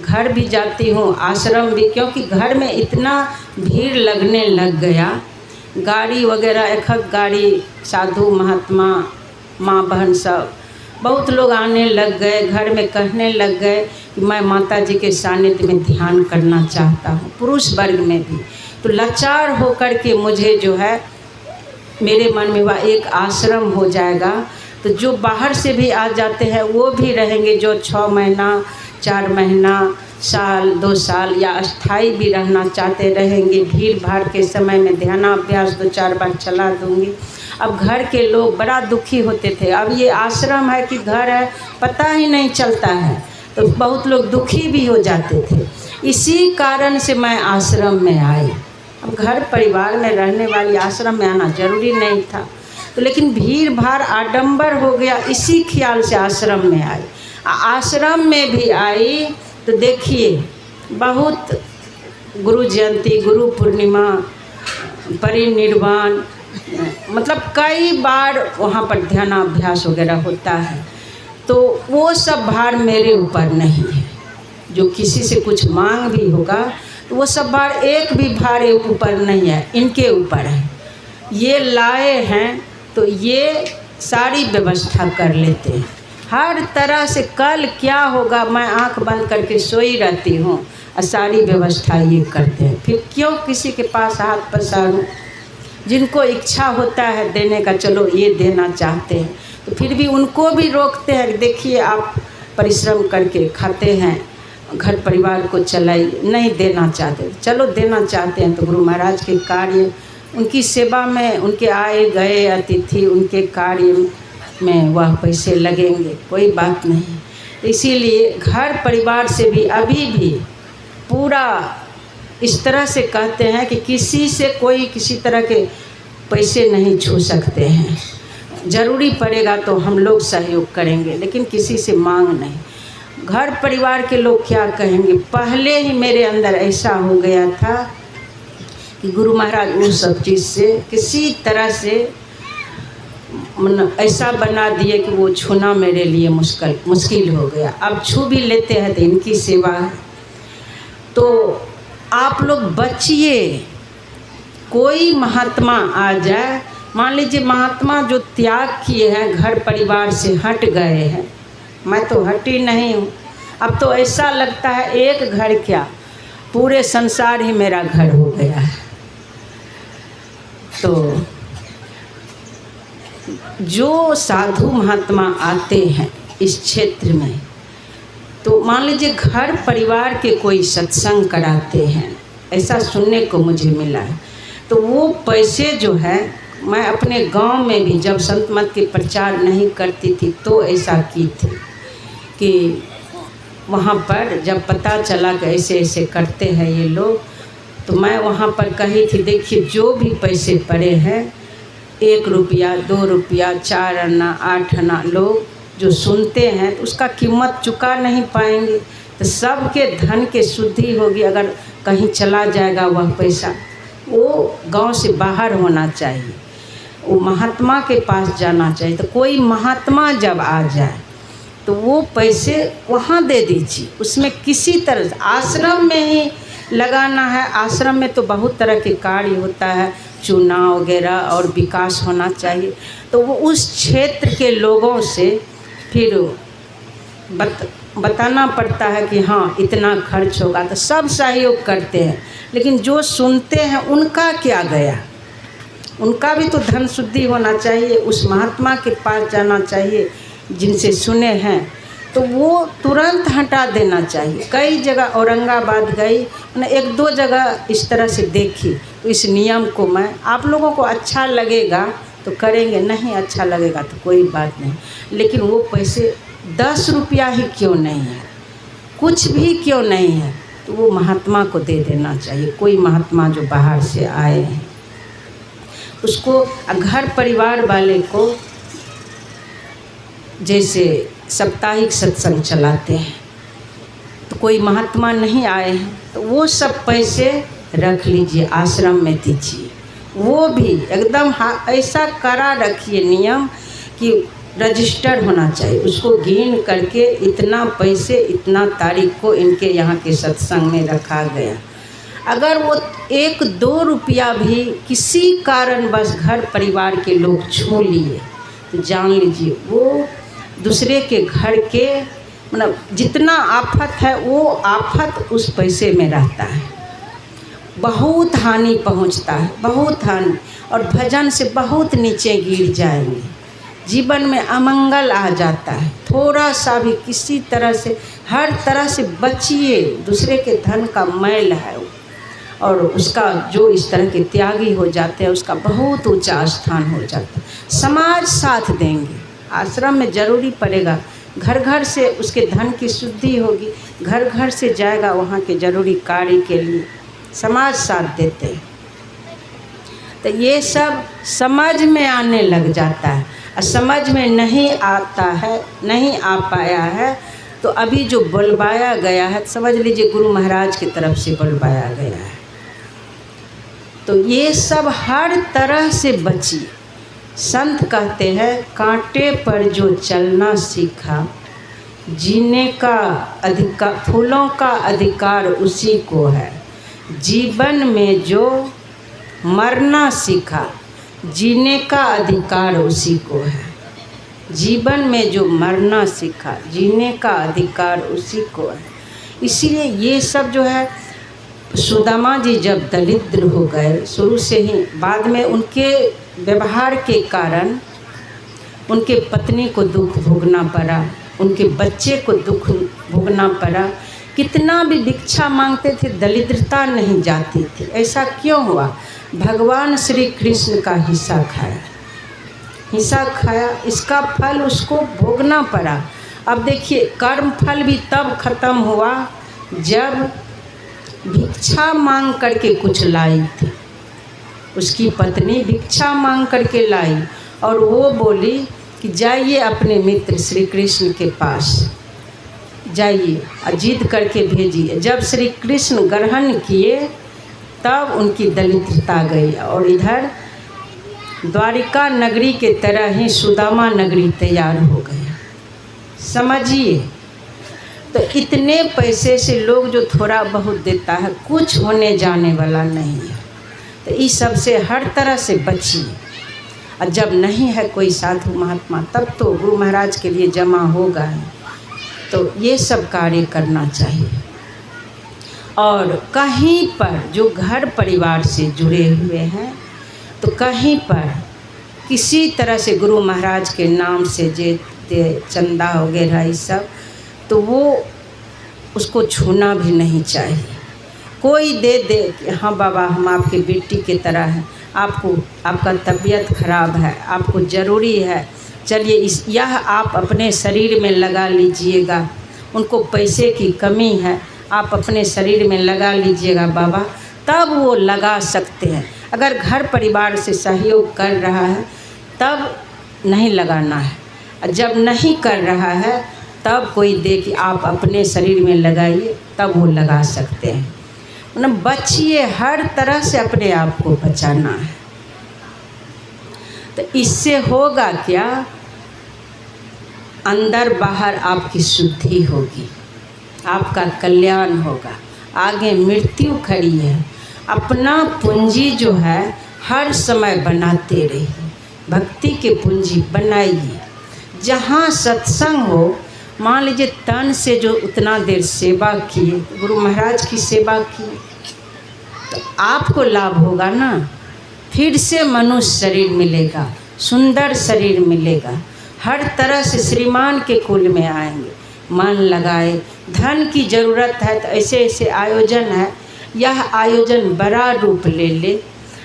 घर भी जाती हूँ, आश्रम भी, क्योंकि घर में इतना भीड़ लगने लग गया। गाड़ी वगैरह, एक गाड़ी साधु महात्मा माँ बहन सब बहुत लोग आने लग गए, घर में कहने लग गए कि मैं माता जी के सानिध्य में ध्यान करना चाहता हूँ, पुरुष वर्ग में भी। तो लाचार होकर के मुझे जो है, मेरे मन में वह एक आश्रम हो जाएगा, तो जो बाहर से भी आ जाते हैं वो भी रहेंगे, जो 6 महीना 4 महीना साल 2 साल या अस्थाई भी रहना चाहते रहेंगे। भीड़ भाड़ के समय में ध्यानाभ्यास 2-4 बार चला दूँगी। अब घर के लोग बड़ा दुखी होते थे, अब ये आश्रम है कि घर है पता ही नहीं चलता है, तो बहुत लोग दुखी भी हो जाते थे। इसी कारण से मैं आश्रम में आई। अब घर परिवार में रहने वाली आश्रम में आना जरूरी नहीं था, तो लेकिन भीड़ भाड़ आडंबर हो गया, इसी ख्याल से आश्रम में आई। आश्रम में भी आई तो देखिए, बहुत गुरु जयंती, गुरु पूर्णिमा, परिनिर्वाण, मतलब कई बार वहाँ पर ध्यानाभ्यास वगैरह होता है। तो वो सब भार मेरे ऊपर नहीं है। जो किसी से कुछ मांग भी होगा तो वो सब भार, एक भी भार ऊपर नहीं है, इनके ऊपर है। ये लाए हैं तो ये सारी व्यवस्था कर लेते हैं हर तरह से। कल क्या होगा, मैं आंख बंद करके सोई रहती हूँ और सारी व्यवस्था ये करते हैं। फिर क्यों किसी के पास हाथ पसारूं? जिनको इच्छा होता है देने का, चलो ये देना चाहते हैं, तो फिर भी उनको भी रोकते हैं। देखिए, आप परिश्रम करके खाते हैं, घर परिवार को चलाइए, नहीं देना चाहते, चलो देना चाहते हैं तो गुरु महाराज के कार्य, उनकी सेवा में, उनके आए गए अतिथि, उनके कार्य में वह पैसे लगेंगे, कोई बात नहीं। इसीलिए घर परिवार से भी अभी भी पूरा इस तरह से कहते हैं कि किसी से कोई किसी तरह के पैसे नहीं छू सकते हैं। ज़रूरी पड़ेगा तो हम लोग सहयोग करेंगे, लेकिन किसी से मांग नहीं। घर परिवार के लोग क्या कहेंगे। पहले ही मेरे अंदर ऐसा हो गया था कि गुरु महाराज उस सब चीज़ से किसी तरह से ऐसा बना दिए कि वो छूना मेरे लिए मुश्किल हो गया। अब छू भी लेते हैं तो इनकी सेवा है। तो आप लोग बचिए। कोई महात्मा आ जाए, मान लीजिए महात्मा जो त्याग किए हैं, घर परिवार से हट गए हैं, मैं तो हटी नहीं हूँ। अब तो ऐसा लगता है एक घर क्या, पूरे संसार ही मेरा घर हो गया है। तो जो साधु महात्मा आते हैं इस क्षेत्र में, तो मान लीजिए घर परिवार के कोई सत्संग कराते हैं, ऐसा सुनने को मुझे मिला है। तो वो पैसे जो है, मैं अपने गांव में भी जब संत मत के प्रचार नहीं करती थी तो ऐसा की थी कि वहाँ पर जब पता चला कि ऐसे ऐसे करते हैं ये लोग, तो मैं वहाँ पर कही थी, देखिए जो भी पैसे पड़े हैं, 1 रुपया 2 रुपया 4 आना 8 आना, लोग जो सुनते हैं तो उसका कीमत चुका नहीं पाएंगे। तो सबके धन के शुद्धि होगी। अगर कहीं चला जाएगा वह पैसा, वो गांव से बाहर होना चाहिए, वो महात्मा के पास जाना चाहिए। तो कोई महात्मा जब आ जाए तो वो पैसे वहाँ दे दीजिए। उसमें किसी तरह से आश्रम में ही लगाना है। आश्रम में तो बहुत तरह के कार्य होता है, चुनाव वगैरह और विकास होना चाहिए। तो वो उस क्षेत्र के लोगों से फिर बताना पड़ता है कि हाँ इतना खर्च होगा, तो सब सहयोग करते हैं। लेकिन जो सुनते हैं उनका क्या गया, उनका भी तो धन शुद्धि होना चाहिए। उस महात्मा के पास जाना चाहिए जिनसे सुने हैं, तो वो तुरंत हटा देना चाहिए। कई जगह औरंगाबाद गई, मैंने 1-2 जगह इस तरह से देखी। तो इस नियम को मैं, आप लोगों को अच्छा लगेगा तो करेंगे, नहीं अच्छा लगेगा तो कोई बात नहीं। लेकिन वो पैसे 10 रुपया ही क्यों नहीं है, कुछ भी क्यों नहीं है, तो वो महात्मा को दे देना चाहिए। कोई महात्मा जो बाहर से आए हैं उसको, घर परिवार वाले को जैसे साप्ताहिक सत्संग चलाते हैं, तो कोई महात्मा नहीं आए हैं तो वो सब पैसे रख लीजिए, आश्रम में दीजिए। वो भी एकदम ऐसा करा रखिए नियम कि रजिस्टर होना चाहिए। उसको गिन करके इतना पैसे इतना तारीख को इनके यहाँ के सत्संग में रखा गया। अगर वो 1-2 रुपया भी किसी कारणवश घर परिवार के लोग छू लिए तो जान लीजिए वो दूसरे के घर के, मतलब जितना आफत है वो आफत उस पैसे में रहता है। बहुत हानि पहुंचता है, बहुत हानि, और भजन से बहुत नीचे गिर जाएंगे। जीवन में अमंगल आ जाता है। थोड़ा सा भी किसी तरह से, हर तरह से बचिए। दूसरे के धन का मैल है और उसका जो इस तरह के त्यागी हो जाते हैं उसका बहुत ऊंचा स्थान हो जाता है। समाज साथ देंगे, आश्रम में ज़रूरी पड़ेगा। घर घर से उसके धन की शुद्धि होगी, घर घर से जाएगा वहाँ के ज़रूरी कार्य के लिए, समाज साथ देते हैं। तो ये सब समझ में आने लग जाता है। और समझ में नहीं आता है, नहीं आ पाया है, तो अभी जो बुलवाया गया है, समझ लीजिए गुरु महाराज की तरफ से बुलवाया गया है। तो ये सब हर तरह से बचिए। संत कहते हैं, कांटे पर जो चलना सीखा, जीने का अधिकार, फूलों का अधिकार उसी को है। जीवन में जो मरना सीखा, जीने का अधिकार उसी को है। जीवन में जो मरना सीखा, जीने का अधिकार उसी को है। इसीलिए ये सब जो है, सुदामा जी जब दरिद्र हो गए शुरू से ही, बाद में उनके व्यवहार के कारण उनके पत्नी को दुख भोगना पड़ा, उनके बच्चे को दुख भोगना पड़ा। कितना भी भिक्षा मांगते थे, दरिद्रता नहीं जाती थी। ऐसा क्यों हुआ? भगवान श्री कृष्ण का हिस्सा खाया, इसका फल उसको भोगना पड़ा। अब देखिए कर्म फल भी तब खत्म हुआ जब भिक्षा मांग करके कुछ लाई थी। उसकी पत्नी भिक्षा मांग करके लाई और वो बोली कि जाइए अपने मित्र श्री कृष्ण के पास जाइए, जिद करके भेजिए। जब श्री कृष्ण ग्रहण किए तब उनकी दरिद्रता गई और इधर द्वारिका नगरी के तरह ही सुदामा नगरी तैयार हो गई। समझिए, तो इतने पैसे से लोग जो थोड़ा बहुत देता है कुछ होने जाने वाला नहीं है। तो इस सब से हर तरह से बचिए। और जब नहीं है कोई साधु महात्मा तब तो गुरु महाराज के लिए जमा होगा ही, तो ये सब कार्य करना चाहिए। और कहीं पर जो घर परिवार से जुड़े हुए हैं तो कहीं पर किसी तरह से गुरु महाराज के नाम से जे चंदा वगैरह ये सब, तो वो उसको छूना भी नहीं चाहिए। कोई दे दे कि हाँ बाबा हम आपके बेटी की तरह हैं, आपका तबीयत खराब है, आपको ज़रूरी है, चलिए यह आप अपने शरीर में लगा लीजिएगा। उनको पैसे की कमी है, आप अपने शरीर में लगा लीजिएगा बाबा, तब वो लगा सकते हैं। अगर घर परिवार से सहयोग कर रहा है तब नहीं लगाना है। जब नहीं कर रहा है तब कोई दे कि आप अपने शरीर में लगाइए, तब वो लगा सकते हैं। मतलब बचिए, हर तरह से अपने आप को बचाना है। तो इससे होगा क्या, अंदर बाहर आपकी शुद्धि होगी, आपका कल्याण होगा। आगे मृत्यु खड़ी है, अपना पूंजी जो है हर समय बनाते रहिए, भक्ति के पूंजी बनाइए। जहाँ सत्संग हो, मान लीजिए तन से जो उतना देर सेवा किए, गुरु महाराज की सेवा की, तो आपको लाभ होगा ना। फिर से मनुष्य शरीर मिलेगा, सुंदर शरीर मिलेगा, हर तरह से श्रीमान के कुल में आएंगे। मन लगाए, धन की ज़रूरत है तो ऐसे ऐसे आयोजन है, यह आयोजन बड़ा रूप ले ले।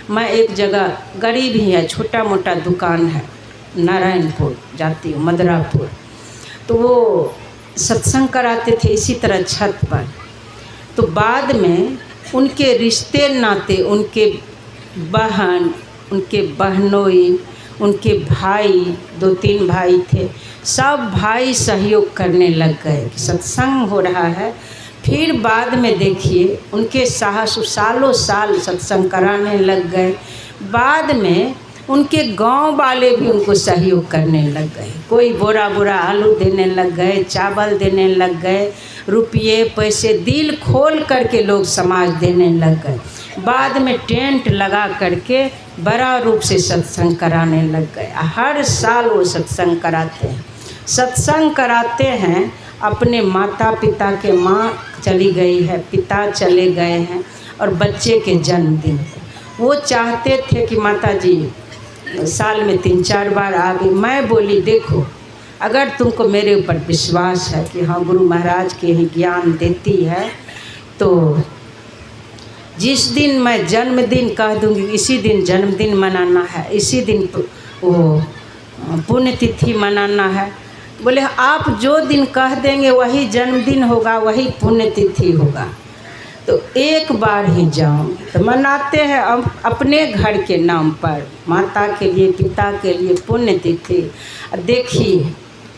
मैं एक जगह, गरीब ही है, छोटा मोटा दुकान है, नारायणपुर जाती हूँ, मदरापुर, तो वो सत्संग कराते थे इसी तरह छत पर। तो बाद में उनके रिश्ते नाते, उनके बहन, उनके बहनोई, उनके भाई, 2-3 भाई थे, सब भाई सहयोग करने लग गए कि सत्संग हो रहा है। फिर बाद में देखिए उनके साहस सालों साल सत्संग कराने लग गए। बाद में उनके गांव वाले भी उनको सहयोग करने लग गए, कोई बोरा बोरा आलू देने लग गए, चावल देने लग गए, रुपये पैसे दिल खोल करके लोग समाज देने लग गए। बाद में टेंट लगा करके बड़ा रूप से सत्संग कराने लग गए। हर साल वो सत्संग कराते हैं, सत्संग कराते हैं। अपने माता पिता के, माँ चली गई है, पिता चले गए हैं और बच्चे के जन्मदिन, वो चाहते थे कि माता जी साल में 3-4 बार आ गई। मैं बोली देखो, अगर तुमको मेरे ऊपर विश्वास है कि हाँ गुरु महाराज के ही ज्ञान देती है, तो जिस दिन मैं जन्मदिन कह दूँगी इसी दिन जन्मदिन मनाना है, इसी दिन वो पुण्यतिथि मनाना है। बोले आप जो दिन कह देंगे वही जन्मदिन होगा, वही पुण्यतिथि होगा। तो एक बार ही जाऊँ तो मनाते हैं अपने घर के नाम पर, माता के लिए, पिता के लिए पुण्यतिथि देखिए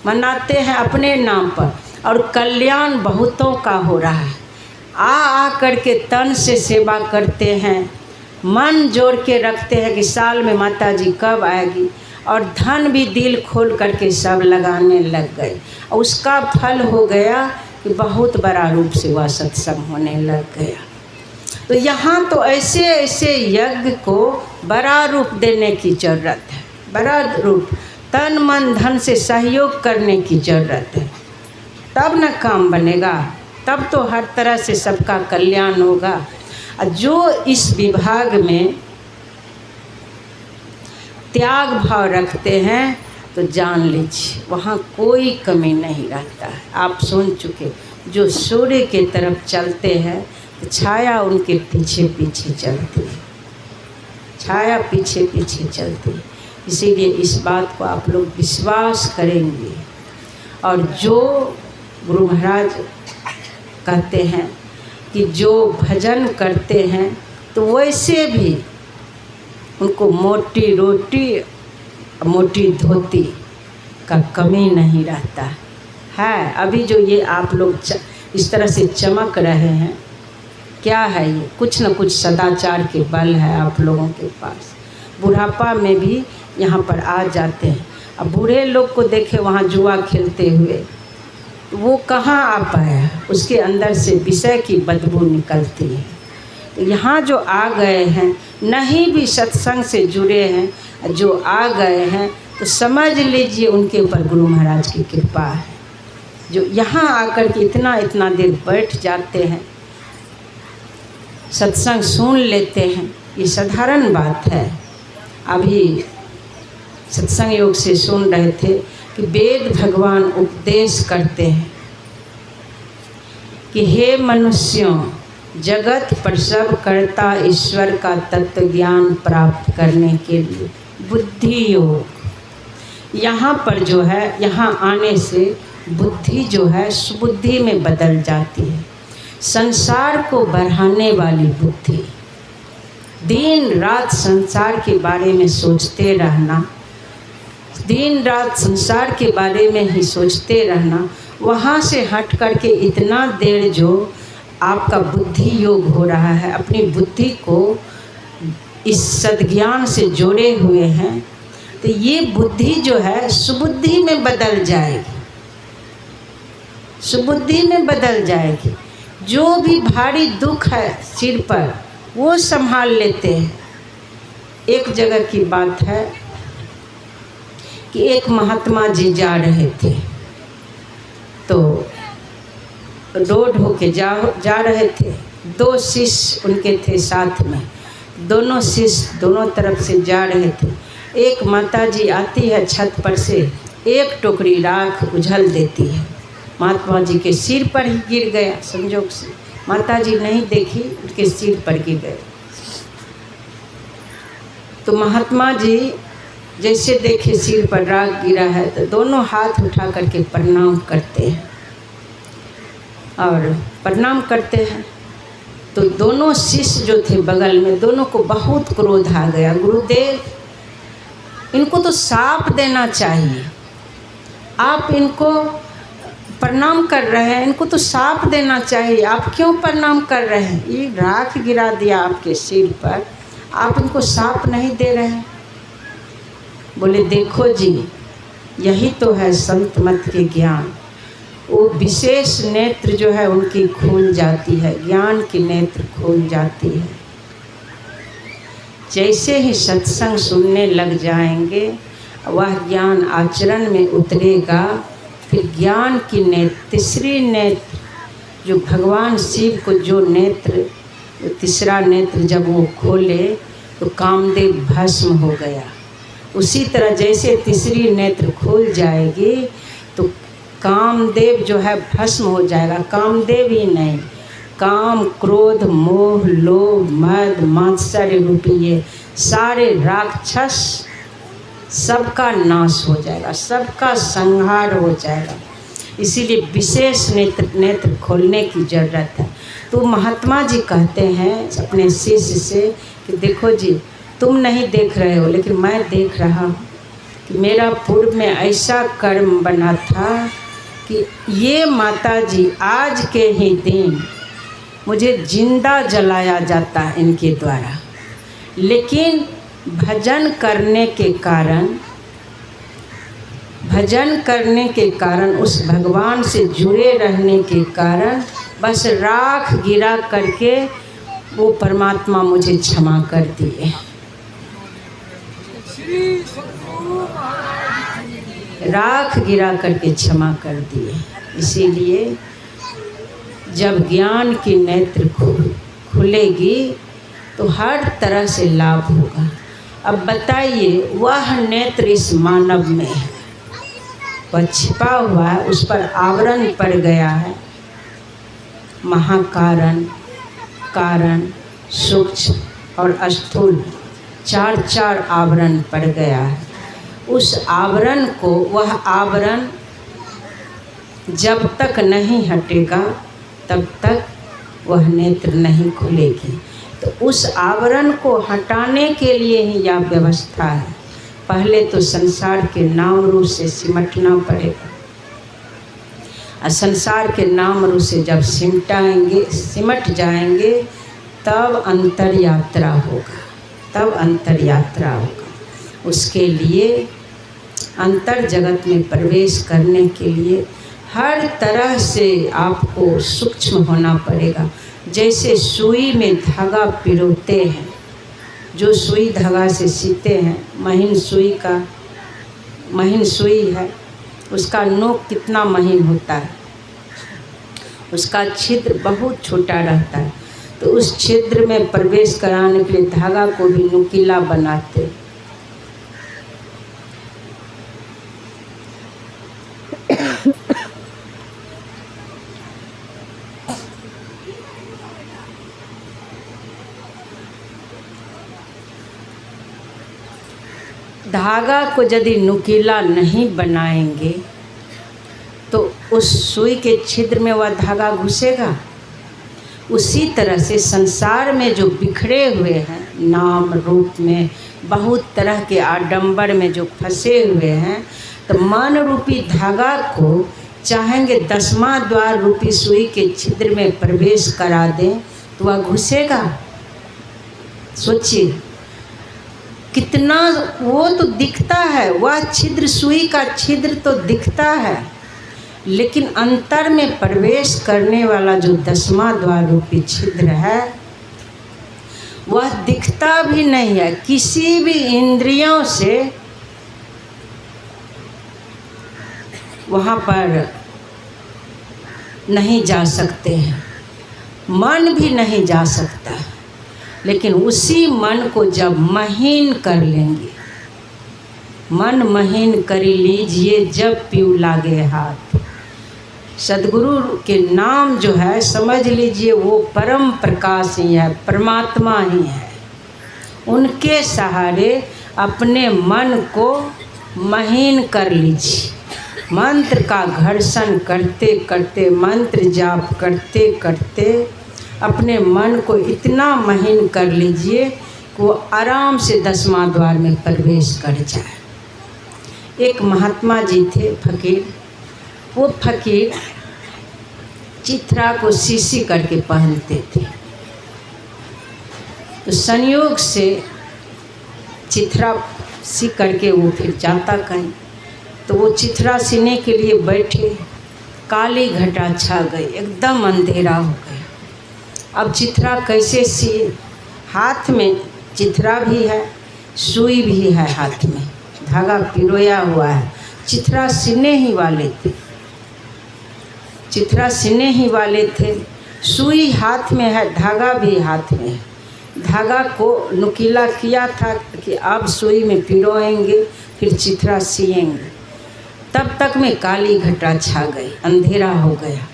मनाते हैं अपने नाम पर, और कल्याण बहुतों का हो रहा है। आ करके तन से सेवा करते हैं, मन जोड़ के रखते हैं कि साल में माता जी कब आएगी, और धन भी दिल खोल करके सब लगाने लग गए। और उसका फल हो गया कि बहुत बड़ा रूप से वह सत्संग होने लग गया। तो यहाँ तो ऐसे ऐसे यज्ञ को बड़ा रूप देने की ज़रूरत है, बड़ा रूप, तन मन धन से सहयोग करने की ज़रूरत है, तब न काम बनेगा, तब तो हर तरह से सबका कल्याण होगा। जो इस विभाग में त्याग भाव रखते हैं तो जान लीजिए वहाँ कोई कमी नहीं रहता है। आप सुन चुके, जो सूर्य के तरफ चलते हैं तो छाया उनके पीछे पीछे चलती है, छाया पीछे पीछे चलती है। इसीलिए इस बात को आप लोग विश्वास करेंगे और जो गुरु महाराज कहते हैं कि जो भजन करते हैं तो वैसे भी उनको मोटी रोटी मोटी धोती का कमी नहीं रहता है। अभी जो ये आप लोग इस तरह से चमक रहे हैं, क्या है ये? कुछ न कुछ सदाचार के बल है आप लोगों के पास। बुढ़ापा में भी यहाँ पर आ जाते हैं। अब बूढ़े लोग को देखे वहाँ जुआ खेलते हुए, वो कहाँ आ पाया, उसके अंदर से विषय की बदबू निकलती है। तो यहाँ जो आ गए हैं, नहीं भी सत्संग से जुड़े हैं, जो आ गए हैं तो समझ लीजिए उनके ऊपर गुरु महाराज की कृपा है। जो यहाँ आकर के इतना देर बैठ जाते हैं, सत्संग सुन लेते हैं, ये साधारण बात है। अभी सत्संग योग से सुन रहे थे कि वेद भगवान उपदेश करते हैं कि हे मनुष्यों, जगत प्रसव करता ईश्वर का तत्व ज्ञान प्राप्त करने के लिए बुद्धि योग। यहाँ पर जो है, यहाँ आने से बुद्धि जो है सुबुद्धि में बदल जाती है। संसार को बढ़ाने वाली बुद्धि, दिन रात संसार के बारे में सोचते रहना, दिन रात संसार के बारे में ही सोचते रहना, वहाँ से हट करके इतना देर जो आपका बुद्धि योग हो रहा है, अपनी बुद्धि को इस सद्ज्ञान से जोड़े हुए हैं, तो ये बुद्धि जो है सुबुद्धि में बदल जाएगी, सुबुद्धि में बदल जाएगी। जो भी भारी दुख है सिर पर वो संभाल लेते हैं। एक जगह की बात है कि एक महात्मा जी जा रहे थे, तो रोड होके जा रहे थे। दो शिष्य उनके थे साथ में, दोनों शिष्य दोनों तरफ से जा रहे थे। एक माता जी आती है छत पर से, एक टोकरी राख उझल देती है, महात्मा जी के सिर पर ही गिर गया। संजोग से माता जी नहीं देखी, उनके सिर पर गिर गए। तो महात्मा जी जैसे देखे सिर पर राख गिरा है, तो दोनों हाथ उठा करके प्रणाम करते हैं और प्रणाम करते हैं। तो दोनों शिष्य जो थे बगल में, दोनों को बहुत क्रोध आ गया। गुरुदेव, इनको तो साप देना चाहिए, आप इनको प्रणाम कर रहे हैं, इनको तो साप देना चाहिए, आप क्यों प्रणाम कर रहे हैं? ये राख गिरा दिया आपके सिर पर, आप इनको साप नहीं दे रहे हैं। बोले देखो जी, यही तो है संत मत के ज्ञान। वो विशेष नेत्र जो है उनकी खुल जाती है, ज्ञान की नेत्र खुल जाती है। जैसे ही सत्संग सुनने लग जाएंगे, वह ज्ञान आचरण में उतरेगा। फिर ज्ञान की नेत्र, तीसरी नेत्र, जो भगवान शिव को जो नेत्र, तीसरा नेत्र जब वो खोले तो कामदेव भस्म हो गया। उसी तरह जैसे तीसरी नेत्र खुल जाएगी तो कामदेव जो है भस्म हो जाएगा। कामदेव ही नहीं, काम, क्रोध, मोह, लोभ, मद, मात्सर्य रूपी ये सारे राक्षस सबका नाश हो जाएगा, सबका संहार हो जाएगा। इसीलिए विशेष नेत्र खोलने की ज़रूरत है। तो महात्मा जी कहते हैं अपने शिष्य से कि देखो जी, तुम नहीं देख रहे हो लेकिन मैं देख रहा हूँ कि मेरा पूर्व में ऐसा कर्म बना था कि ये माता जी आज के ही दिन मुझे जिंदा जलाया जाता है इनके द्वारा। लेकिन भजन करने के कारण उस भगवान से जुड़े रहने के कारण बस राख गिरा करके वो परमात्मा मुझे क्षमा कर दिए। राख गिरा करके क्षमा कर दिए। इसीलिए जब ज्ञान की नेत्र खुलेगी तो हर तरह से लाभ होगा। अब बताइए, वह नेत्र इस मानव में है, वह छिपा हुआ है, उस पर आवरण पड़ गया है। महाकारण, कारण, सूक्ष्म और स्थूल, चार आवरण पड़ गया है। उस आवरण को, वह आवरण जब तक नहीं हटेगा तब तक वह नेत्र नहीं खुलेगी। तो उस आवरण को हटाने के लिए ही यह व्यवस्था है। पहले तो संसार के नाम रूप से सिमटना पड़ेगा, और संसार के नाम रूप से जब सिमट जाएंगे तब अंतर यात्रा होगा, तब अंतर यात्रा होगा। उसके लिए अंतर जगत में प्रवेश करने के लिए हर तरह से आपको सूक्ष्म होना पड़ेगा। जैसे सुई में धागा पिरोते हैं, जो सुई धागा से सीते हैं, महीन सुई है, उसका नोक कितना महीन होता है, उसका छिद्र बहुत छोटा रहता है। तो उस छिद्र में प्रवेश कराने के लिए धागा को भी नुकीला बनाते हैं। धागा को यदि नुकीला नहीं बनाएंगे तो उस सुई के छिद्र में वह धागा घुसेगा। उसी तरह से संसार में जो बिखरे हुए हैं, नाम रूप में बहुत तरह के आडंबर में जो फंसे हुए हैं, तो मन रूपी धागा को चाहेंगे 10वां द्वार रूपी सुई के छिद्र में प्रवेश करा दें तो वह घुसेगा। सोचिए कितना, वो तो दिखता है, वह छिद्र, सुई का छिद्र तो दिखता है, लेकिन अंतर में प्रवेश करने वाला जो 10वां द्वार रूपी छिद्र है वह दिखता भी नहीं है। किसी भी इंद्रियों से वहाँ पर नहीं जा सकते हैं, मन भी नहीं जा सकता। लेकिन उसी मन को जब महीन कर लेंगे, मन महीन कर लीजिए जब पीऊ लागे हाथ। सद्गुरु के नाम जो है समझ लीजिए वो परम प्रकाश ही है, परमात्मा ही है। उनके सहारे अपने मन को महीन कर लीजिए। मंत्र का घर्षण करते करते, मंत्र जाप करते करते अपने मन को इतना महीन कर लीजिए कि वो आराम से 10वां द्वार में प्रवेश कर जाए। एक महात्मा जी थे फकीर, वो फकीर चिथरा को सीसी करके पहनते थे। तो संयोग से चिथरा सी करके वो फिर जाता कहीं, तो वो चिथरा सीने के लिए बैठे, काली घटा छा गई, एकदम अंधेरा हो गया। अब चिथरा कैसे सिए? हाथ में चिथरा भी है, सुई भी है, हाथ में धागा पिरोया हुआ है। चिथरा सीने ही वाले थे, चिथरा सीने ही वाले थे, सुई हाथ में है, धागा भी हाथ में है। धागा को नुकीला किया था कि अब सुई में पिरोएंगे फिर चिथरा सिएंगे। तब तक में काली घटा छा गई, अंधेरा हो गया।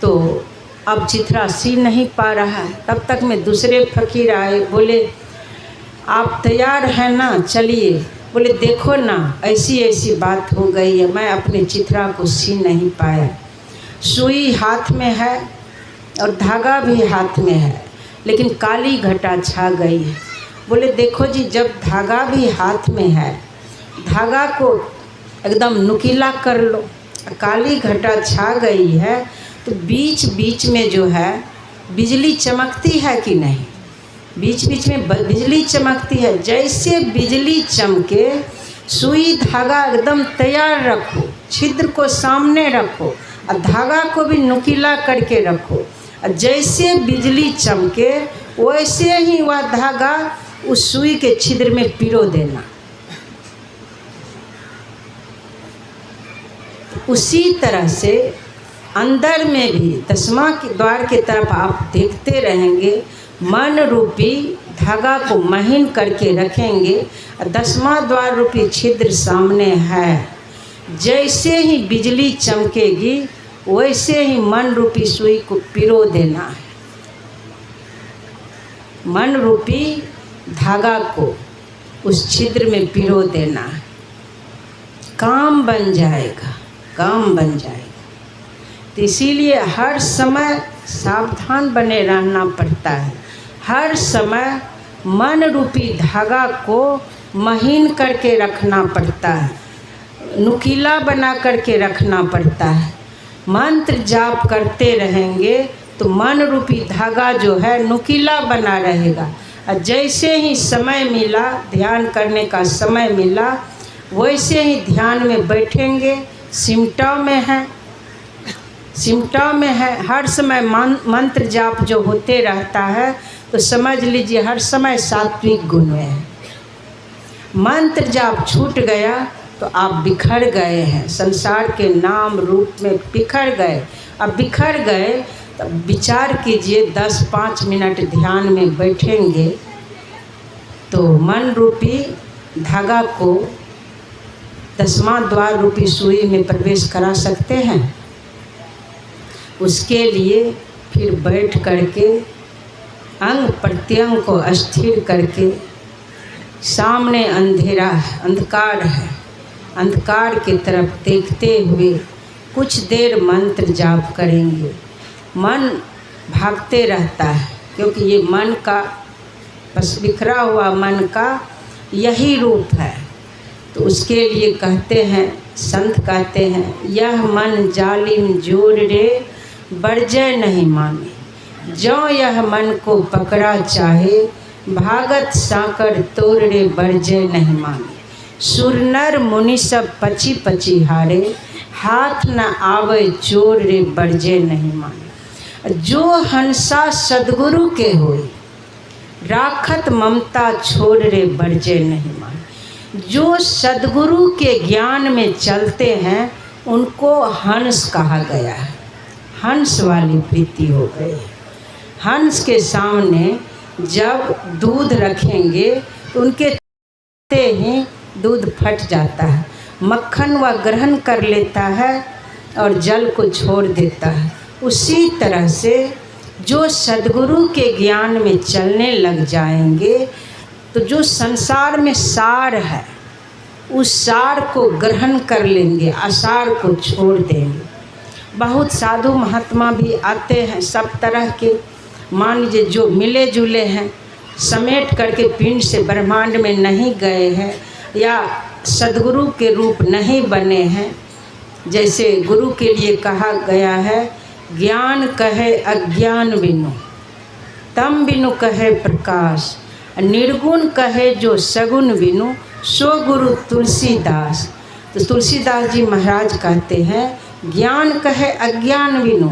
तो अब चिथरा सी नहीं पा रहा है। तब तक में दूसरे फकीर आए, बोले आप तैयार हैं ना, चलिए। बोले देखो ना, ऐसी ऐसी बात हो गई है, मैं अपने चिथरा को सी नहीं पाया। सुई हाथ में है और धागा भी हाथ में है, लेकिन काली घटा छा गई है। बोले देखो जी, जब धागा भी हाथ में है, धागा को एकदम नुकीला कर लो। काली घटा छा गई है तो बीच बीच में जो है बिजली चमकती है कि नहीं? बीच बीच में बिजली चमकती है। जैसे बिजली चमके, सुई धागा एकदम तैयार रखो, छिद्र को सामने रखो और धागा को भी नुकीला करके रखो। और जैसे बिजली चमके वैसे ही वह धागा उस सुई के छिद्र में पिरो देना। उसी तरह से अंदर में भी 10वां द्वार की तरफ आप देखते रहेंगे, मन रूपी धागा को महीन करके रखेंगे। 10वां द्वार रूपी छिद्र सामने है। जैसे ही बिजली चमकेगी वैसे ही मन रूपी सुई को पिरो देना है। मन रूपी धागा को उस छिद्र में पिरो देना है। काम बन जाएगा, काम बन जाएगा। तो इसीलिए हर समय सावधान बने रहना पड़ता है। हर समय मन रूपी धागा को महीन करके रखना पड़ता है, नुकीला बना करके रखना पड़ता है। मंत्र जाप करते रहेंगे तो मन रूपी धागा जो है नुकीला बना रहेगा। और जैसे ही समय मिला, ध्यान करने का समय मिला, वैसे ही ध्यान में बैठेंगे। सिमटाव में है हर समय मंत्र जाप जो होते रहता है, तो समझ लीजिए हर समय सात्विक गुण में है। मंत्र जाप छूट गया तो आप बिखर गए हैं, संसार के नाम रूप में बिखर गए। अब बिखर गए तो विचार कीजिए, 10-5 मिनट ध्यान में बैठेंगे तो मन रूपी धागा को 10वां द्वार रूपी सुई में प्रवेश करा सकते हैं। उसके लिए फिर बैठ करके अंग प्रत्यंग को स्थिर करके, सामने अंधेरा है, अंधकार है, अंधकार की तरफ देखते हुए कुछ देर मंत्र जाप करेंगे। मन भागते रहता है, क्योंकि ये मन का बस बिखरा हुआ मन का यही रूप है। तो उसके लिए कहते हैं, संत कहते हैं, यह मन जालिम जोर रे बरजय नहीं माने, जो यह मन को पकड़ा चाहे भागत साकर तोड़ रे बरजय नहीं माने। सुरनर मुनि सब पची पची हारे, हाथ न आवे चोर रे बरजय नहीं माने। जो हंसा सदगुरु के होई, राखत ममता छोड़ रे बरजय नहीं माने। जो सदगुरु के ज्ञान में चलते हैं उनको हंस कहा गया है। हंस वाली प्रीति हो गई। हंस के सामने जब दूध रखेंगे तो उनके ही दूध फट जाता है, मक्खन वह ग्रहण कर लेता है और जल को छोड़ देता है। उसी तरह से जो सद्गुरु के ज्ञान में चलने लग जाएंगे तो जो संसार में सार है उस सार को ग्रहण कर लेंगे, असार को छोड़ देंगे। बहुत साधु महात्मा भी आते हैं सब तरह के, मान लीजिए जो मिले जुले हैं, समेट करके पिंड से ब्रह्मांड में नहीं गए हैं या सद्गुरु के रूप नहीं बने हैं। जैसे गुरु के लिए कहा गया है, ज्ञान कहे अज्ञान बिनु, तम बिनु कहे प्रकाश, निर्गुण कहे जो सगुण बिनु, सो गुरु तुलसीदास। तो तुलसीदास जी महाराज कहते हैं, ज्ञान कहे अज्ञान बिनु,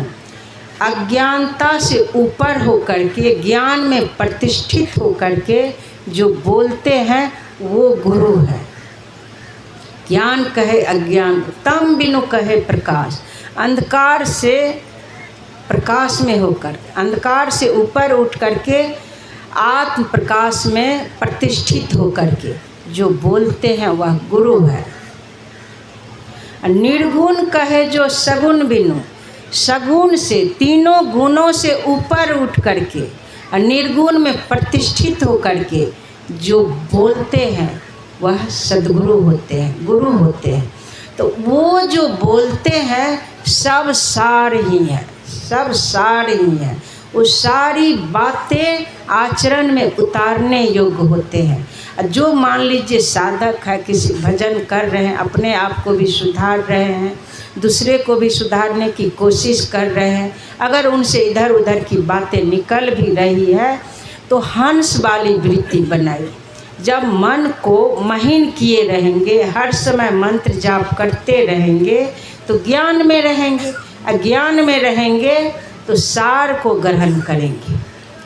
अज्ञानता से ऊपर होकर के ज्ञान में प्रतिष्ठित होकर के जो बोलते हैं वो गुरु है। ज्ञान कहे अज्ञान, तम बिनु कहे प्रकाश, अंधकार से प्रकाश में होकर, अंधकार से ऊपर उठ करके आत्म प्रकाश में प्रतिष्ठित होकर के जो बोलते हैं वह गुरु है। निर्गुण कहे जो सगुण बिनु, सगुण से तीनों गुणों से ऊपर उठ करके निर्गुण में प्रतिष्ठित होकर के जो बोलते हैं वह सद्गुरु होते हैं, गुरु होते हैं। तो वो जो बोलते हैं सब सार ही है, सब सार ही है। वो सारी बातें आचरण में उतारने योग्य होते हैं। जो मान लीजिए साधक है, किसी भजन कर रहे हैं, अपने आप को भी सुधार रहे हैं, दूसरे को भी सुधारने की कोशिश कर रहे हैं, अगर उनसे इधर उधर की बातें निकल भी रही है तो हंस वाली वृत्ति बनाई। जब मन को महीन किए रहेंगे, हर समय मंत्र जाप करते रहेंगे तो ज्ञान में रहेंगे, अज्ञान में रहेंगे तो सार को ग्रहण करेंगे।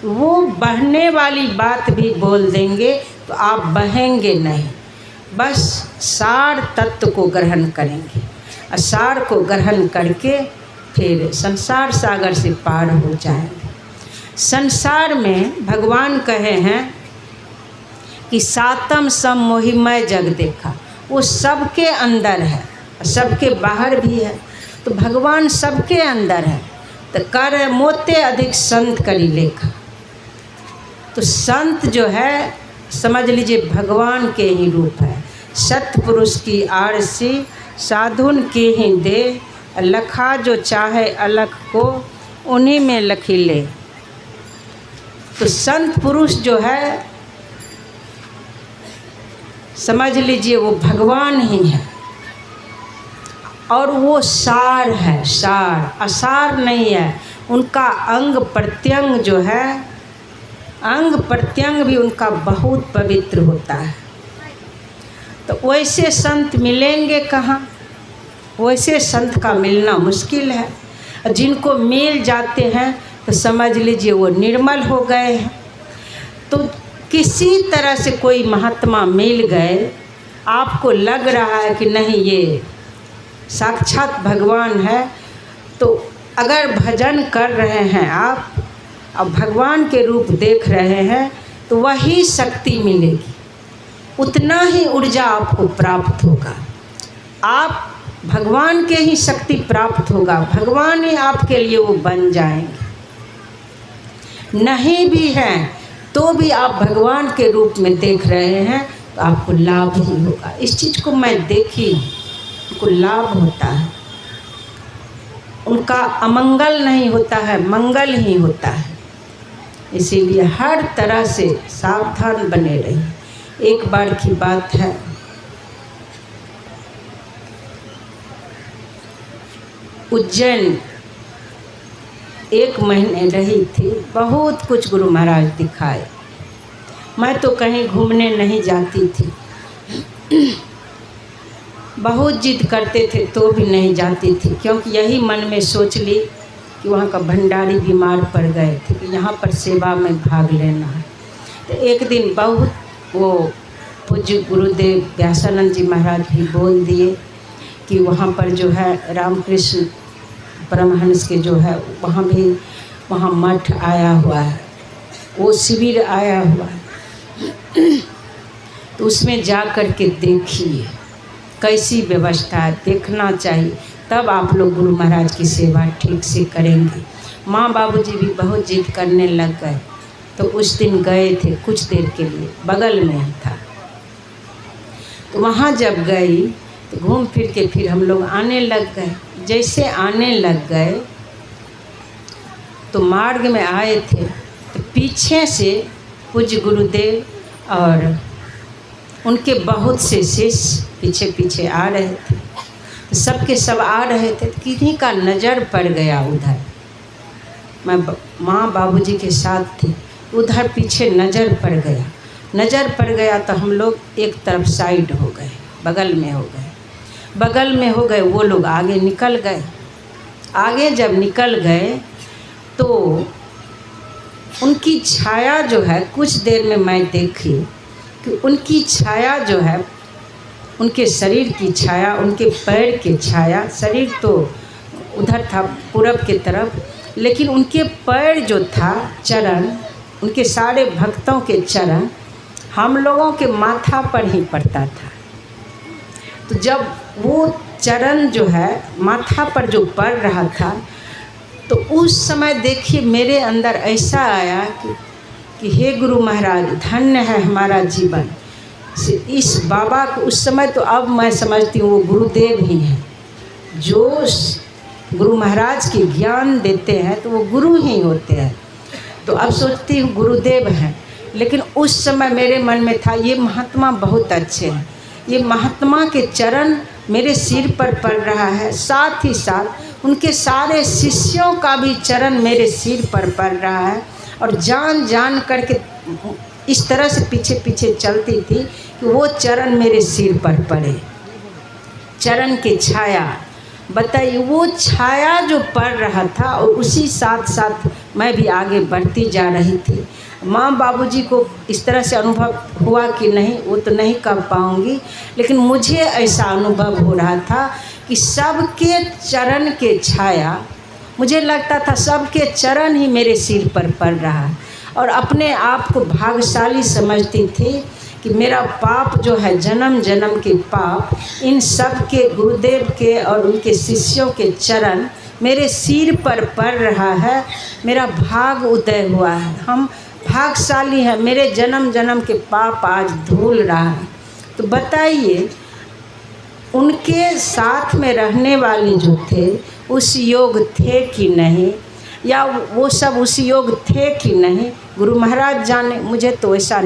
वो बहने वाली बात भी बोल देंगे तो आप बहेंगे नहीं, बस सार तत्व को ग्रहण करेंगे। सार को ग्रहण करके फिर संसार सागर से पार हो जाएंगे। संसार में भगवान कहे हैं कि सातम सम मोहिमय जग देखा, वो सबके अंदर है, सबके बाहर भी है। तो भगवान सबके अंदर है। तो कर मोते अधिक संत करी लेखा। तो संत जो है समझ लीजिए भगवान के ही रूप है। सत्पुरुष की आरसी साधुन के ही दे, लखा जो चाहे अलख को उन्हीं में लखीले। तो संत पुरुष जो है समझ लीजिए वो भगवान ही है, और वो सार है, सार, असार नहीं है। उनका अंग प्रत्यंग जो है, अंग प्रत्यंग भी उनका बहुत पवित्र होता है। तो वैसे संत मिलेंगे कहाँ? वैसे संत का मिलना मुश्किल है। जिनको मिल जाते हैं तो समझ लीजिए वो निर्मल हो गए हैं। तो किसी तरह से कोई महात्मा मिल गए, आपको लग रहा है कि नहीं ये साक्षात भगवान है, तो अगर भजन कर रहे हैं आप और भगवान के रूप देख रहे हैं तो वही शक्ति मिलेगी, उतना ही ऊर्जा आपको प्राप्त होगा। आप भगवान के ही शक्ति प्राप्त होगा, भगवान ही आपके लिए वो बन जाएंगे। नहीं भी हैं तो भी आप भगवान के रूप में देख रहे हैं तो आपको लाभ ही होगा। इस चीज़ को मैं देखी, उनको लाभ होता है, उनका अमंगल नहीं होता है, मंगल ही होता है। इसीलिए हर तरह से सावधान बने रहिए। एक बार की बात है, उज्जैन 1 महीने रही थी, बहुत कुछ गुरु महाराज दिखाए। मैं तो कहीं घूमने नहीं जाती थी, बहुत जिद करते थे तो भी नहीं जाती थी, क्योंकि यही मन में सोच ली कि वहाँ का भंडारी बीमार पड़ गए थे कि यहाँ पर सेवा में भाग लेना है। तो एक दिन बहुत वो पूज्य गुरुदेव व्यासानंद जी महाराज भी बोल दिए कि वहाँ पर जो है रामकृष्ण परमहंस के जो है वहाँ मठ आया हुआ है, वो शिविर आया हुआ है, तो उसमें जा कर के देखिए कैसी व्यवस्था है, देखना चाहिए, तब आप लोग गुरु महाराज की सेवा ठीक से करेंगे। माँ बाबूजी भी बहुत जिद करने लग गए, तो उस दिन गए थे कुछ देर के लिए, बगल में ही था। तो वहाँ जब गई तो घूम फिर के फिर हम लोग आने लग गए। जैसे आने लग गए तो मार्ग में आए थे तो पीछे से पूज्य गुरुदेव और उनके बहुत से शिष्य पीछे पीछे आ रहे थे। तो सबके सब आ रहे थे, तो किन्हीं का नज़र पड़ गया उधर। मैं माँ बाबूजी के साथ थी, उधर पीछे नज़र पड़ गया। नज़र पड़ गया तो हम लोग एक तरफ साइड हो गए, बगल में हो गए। बगल में हो गए, वो लोग आगे निकल गए। आगे जब निकल गए तो उनकी छाया जो है, कुछ देर में मैं देखी कि उनकी छाया जो है, उनके शरीर की छाया, उनके पैर की छाया, शरीर तो उधर था पूरब की तरफ, लेकिन उनके पैर जो था, चरण, उनके सारे भक्तों के चरण हम लोगों के माथा पर ही पड़ता था। तो जब वो चरण जो है माथा पर जो पड़ रहा था, तो उस समय देखिए मेरे अंदर ऐसा आया कि हे गुरु महाराज, धन्य है हमारा जीवन। इस बाबा को उस समय, तो अब मैं समझती हूँ वो गुरुदेव ही हैं, जो गुरु महाराज की ज्ञान देते हैं तो वो गुरु ही होते हैं। तो अब सोचती हूँ गुरुदेव हैं, लेकिन उस समय मेरे मन में था ये महात्मा बहुत अच्छे हैं, ये महात्मा के चरण मेरे सिर पर पड़ रहा है, साथ ही साथ उनके सारे शिष्यों का भी चरण मेरे सिर पर पड़ रहा है। और जान जान करके इस तरह से पीछे पीछे चलती थी कि वो चरण मेरे सिर पर पड़े, चरण की छाया। बताइए, वो छाया जो पड़ रहा था और उसी साथ साथ मैं भी आगे बढ़ती जा रही थी। माँ बाबूजी को इस तरह से अनुभव हुआ कि नहीं, वो तो नहीं कर पाऊँगी, लेकिन मुझे ऐसा अनुभव हो रहा था कि सबके चरण के छाया, मुझे लगता था सबके चरण ही मेरे सिर पर पड़ रहा है। और अपने आप को भाग्यशाली समझती थी कि मेरा पाप जो है, जन्म जन्म के पाप, इन सब के गुरुदेव के और उनके शिष्यों के चरण मेरे सिर पर पड़ रहा है। मेरा भाग उदय हुआ है, हम भाग्यशाली हैं, मेरे जन्म जन्म के पाप आज धुल रहा है। तो बताइए, उनके साथ में रहने वाले जो थे उस योग थे कि नहीं, या वो सब उस योग थे कि नहीं, गुरु महाराज जाने। मुझे तो ऐसा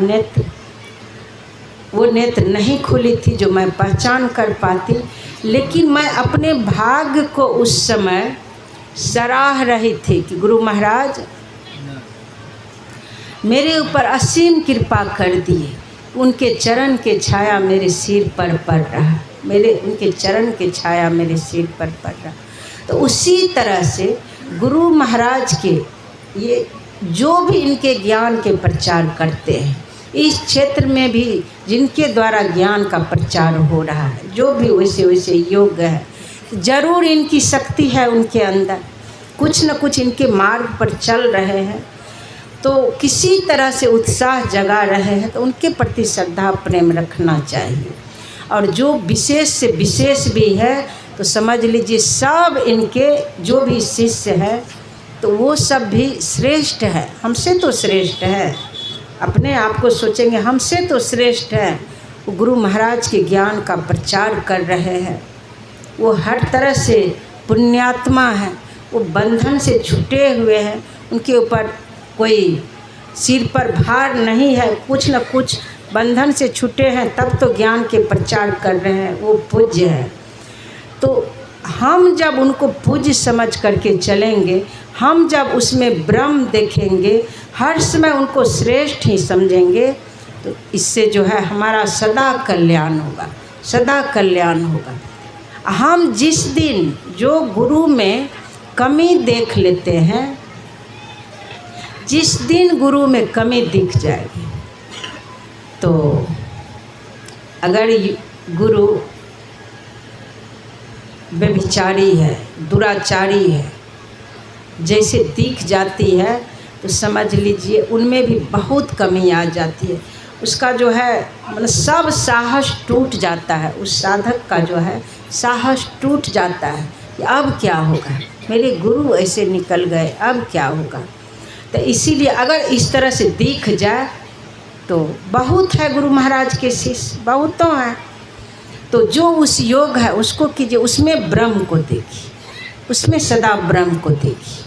वो नेत्र नहीं खुली थी जो मैं पहचान कर पाती, लेकिन मैं अपने भाग्य को उस समय सराह रही थी कि गुरु महाराज मेरे ऊपर असीम कृपा कर दिए। उनके चरण के छाया मेरे सिर पर पड़ रहा, उनके चरण के छाया मेरे सिर पर पड़ रहा। तो उसी तरह से गुरु महाराज के ये जो भी इनके ज्ञान के प्रचार करते हैं, इस क्षेत्र में भी जिनके द्वारा ज्ञान का प्रचार हो रहा है, जो भी वैसे वैसे योग्य है, जरूर इनकी शक्ति है उनके अंदर, कुछ न कुछ इनके मार्ग पर चल रहे हैं, तो किसी तरह से उत्साह जगा रहे हैं, तो उनके प्रति श्रद्धा प्रेम रखना चाहिए। और जो विशेष से विशेष भी है तो समझ लीजिए सब इनके जो भी शिष्य है तो वो सब भी श्रेष्ठ है, हमसे तो श्रेष्ठ है। अपने आप को सोचेंगे हमसे तो श्रेष्ठ है। वो गुरु महाराज के ज्ञान का प्रचार कर रहे हैं, वो हर तरह से पुण्यात्मा है, वो बंधन से छूटे हुए हैं, उनके ऊपर कोई सिर पर भार नहीं है, कुछ न कुछ बंधन से छूटे हैं, तब तो ज्ञान के प्रचार कर रहे हैं, वो पूज्य है। तो हम जब उनको पूज्य समझ करके चलेंगे, हम जब उसमें ब्रह्म देखेंगे, हर समय उनको श्रेष्ठ ही समझेंगे, तो इससे जो है हमारा सदा कल्याण होगा, सदा कल्याण होगा। हम जिस दिन जो गुरु में कमी देख लेते हैं, जिस दिन गुरु में कमी दिख जाएगी, तो अगर गुरु व्यभिचारी है, दुराचारी है, जैसे दिख जाती है, तो समझ लीजिए उनमें भी बहुत कमी आ जाती है। उसका जो है मतलब सब साहस टूट जाता है, उस साधक का जो है साहस टूट जाता है कि अब क्या होगा, मेरे गुरु ऐसे निकल गए, अब क्या होगा। तो इसीलिए अगर इस तरह से दिख जाए तो बहुत है गुरु महाराज के शिष्य, बहुतों हैं, तो जो उस योग है उसको कीजिए, उसमें ब्रह्म को देखिए, उसमें सदा ब्रह्म को देखिए,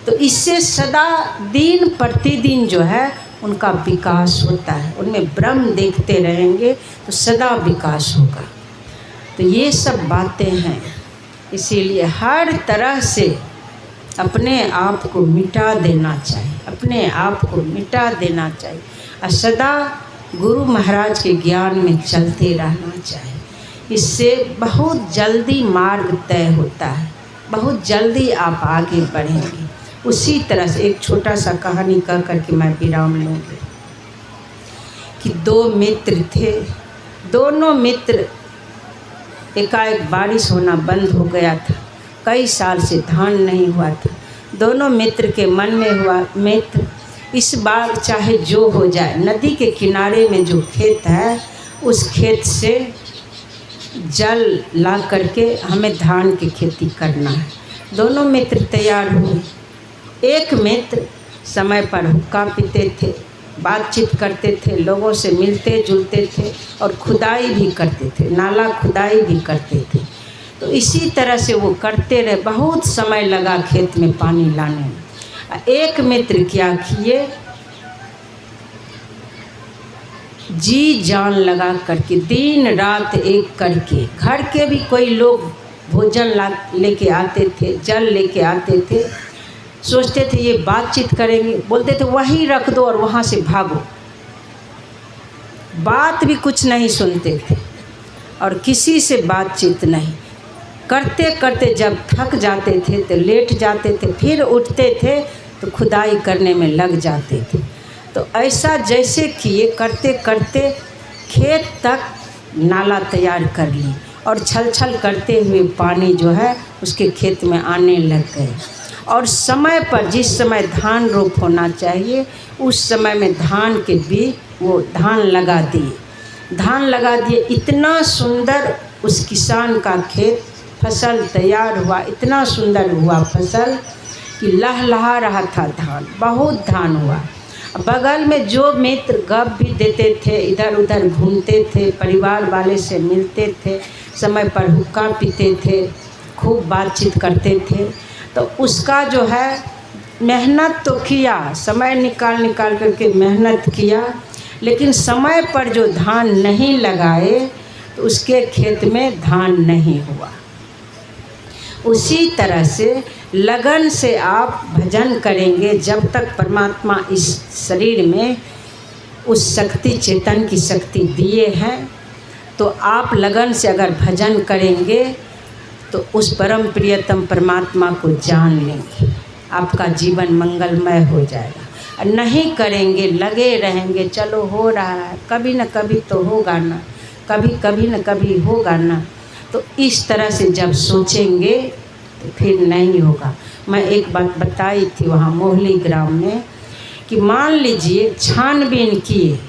तो इससे सदा दिन प्रतिदिन जो है उनका विकास होता है। उनमें ब्रह्म देखते रहेंगे तो सदा विकास होगा। तो ये सब बातें हैं, इसीलिए हर तरह से अपने आप को मिटा देना चाहिए, अपने आप को मिटा देना चाहिए और सदा गुरु महाराज के ज्ञान में चलते रहना चाहिए। इससे बहुत जल्दी मार्ग तय होता है, बहुत जल्दी आप आगे बढ़ेंगे। उसी तरह से एक छोटा सा कहानी कह करके मैं विराम लूँगी कि दो मित्र थे, दोनों मित्र, एकाएक बारिश होना बंद हो गया था, कई साल से धान नहीं हुआ था। दोनों मित्र के मन में हुआ, मित्र इस बार चाहे जो हो जाए, नदी के किनारे में जो खेत है उस खेत से जल ला करके हमें धान की खेती करना है। दोनों मित्र तैयार हुए। एक मित्र समय पर हुक्का पीते थे, बातचीत करते थे, लोगों से मिलते जुलते थे और खुदाई भी करते थे, नाला खुदाई भी करते थे। तो इसी तरह से वो करते रहे, बहुत समय लगा खेत में पानी लाने में। एक मित्र क्या किए, जी जान लगा करके दिन रात एक करके, घर के भी कोई लोग भोजन लेके आते थे, जल लेके आते थे, सोचते थे ये बातचीत करेंगे, बोलते थे वहीं रख दो और वहाँ से भागो। बात भी कुछ नहीं सुनते थे और किसी से बातचीत नहीं। करते करते जब थक जाते थे तो लेट जाते थे, फिर उठते थे तो खुदाई करने में लग जाते थे। तो ऐसा जैसे किए, करते करते खेत तक नाला तैयार कर ली और छल छल करते हुए पानी जो है उसके खेत में आने लग गए। और समय पर, जिस समय धान रोप होना चाहिए उस समय में धान के बीज वो धान लगा दिए। इतना सुंदर उस किसान का खेत, फसल तैयार हुआ, इतना सुंदर हुआ फसल कि लहलहा रहा था धान, बहुत धान हुआ। बगल में जो मित्र गप भी देते थे, इधर उधर घूमते थे, परिवार वाले से मिलते थे, समय पर हुक्का पीते थे, खूब बातचीत करते थे। तो उसका जो है मेहनत तो किया, समय निकाल करके मेहनत किया, लेकिन समय पर जो धान नहीं लगाए तो उसके खेत में धान नहीं हुआ। उसी तरह से लगन से आप भजन करेंगे। जब तक परमात्मा इस शरीर में उस शक्ति, चेतन की शक्ति दिए हैं, तो आप लगन से अगर भजन करेंगे तो उस परम प्रियतम परमात्मा को जान लेंगे, आपका जीवन मंगलमय हो जाएगा। और नहीं करेंगे, लगे रहेंगे, चलो हो रहा है, कभी न कभी तो होगा ना, कभी न कभी होगा ना, तो इस तरह से जब सोचेंगे तो फिर नहीं होगा। मैं एक बात बताई थी वहाँ मोहली ग्राम में कि मान लीजिए छानबीन किए,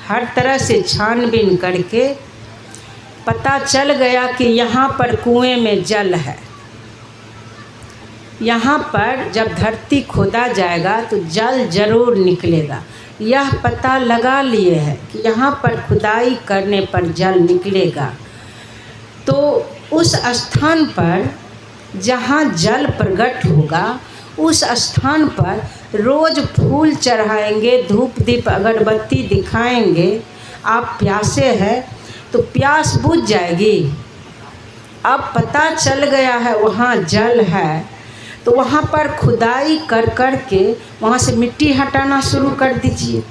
हर तरह से छानबीन करके पता चल गया कि यहाँ पर कुएं में जल है। यहाँ पर जब धरती खोदा जाएगा तो जल जरूर निकलेगा, यह पता लगा लिए है कि यहाँ पर खुदाई करने पर जल निकलेगा। तो उस स्थान पर जहाँ जल प्रकट होगा, उस स्थान पर रोज़ फूल चढ़ाएंगे, धूप दीप अगरबत्ती दिखाएंगे। आप प्यासे हैं तो प्यास बुझ जाएगी। अब पता चल गया है वहाँ जल है, तो वहाँ पर खुदाई कर कर के वहाँ से मिट्टी हटाना शुरू कर दीजिए।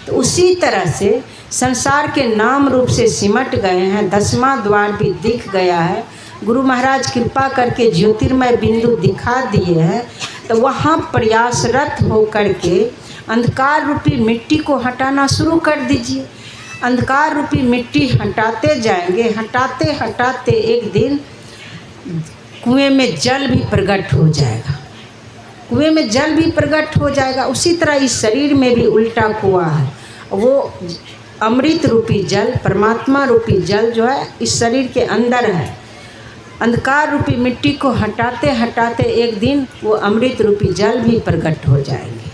तो उसी तरह से संसार के नाम रूप से सिमट गए हैं, 10वां द्वार भी दिख गया है, गुरु महाराज कृपा करके ज्योतिर्मय बिंदु दिखा दिए हैं। तो वहाँ प्रयासरत हो कर के अंधकार रूपी मिट्टी को हटाना शुरू कर दीजिए। अंधकार रूपी मिट्टी हटाते जाएंगे, हटाते हटाते एक दिन कुएं में जल भी प्रकट हो जाएगा, कुएं में जल भी प्रकट हो जाएगा। उसी तरह इस शरीर में भी उल्टा कुआं है, वो अमृत रूपी जल, परमात्मा रूपी जल जो है इस शरीर के अंदर है। अंधकार रूपी मिट्टी को हटाते हटाते एक दिन वो अमृत रूपी जल भी प्रकट हो जाएंगे।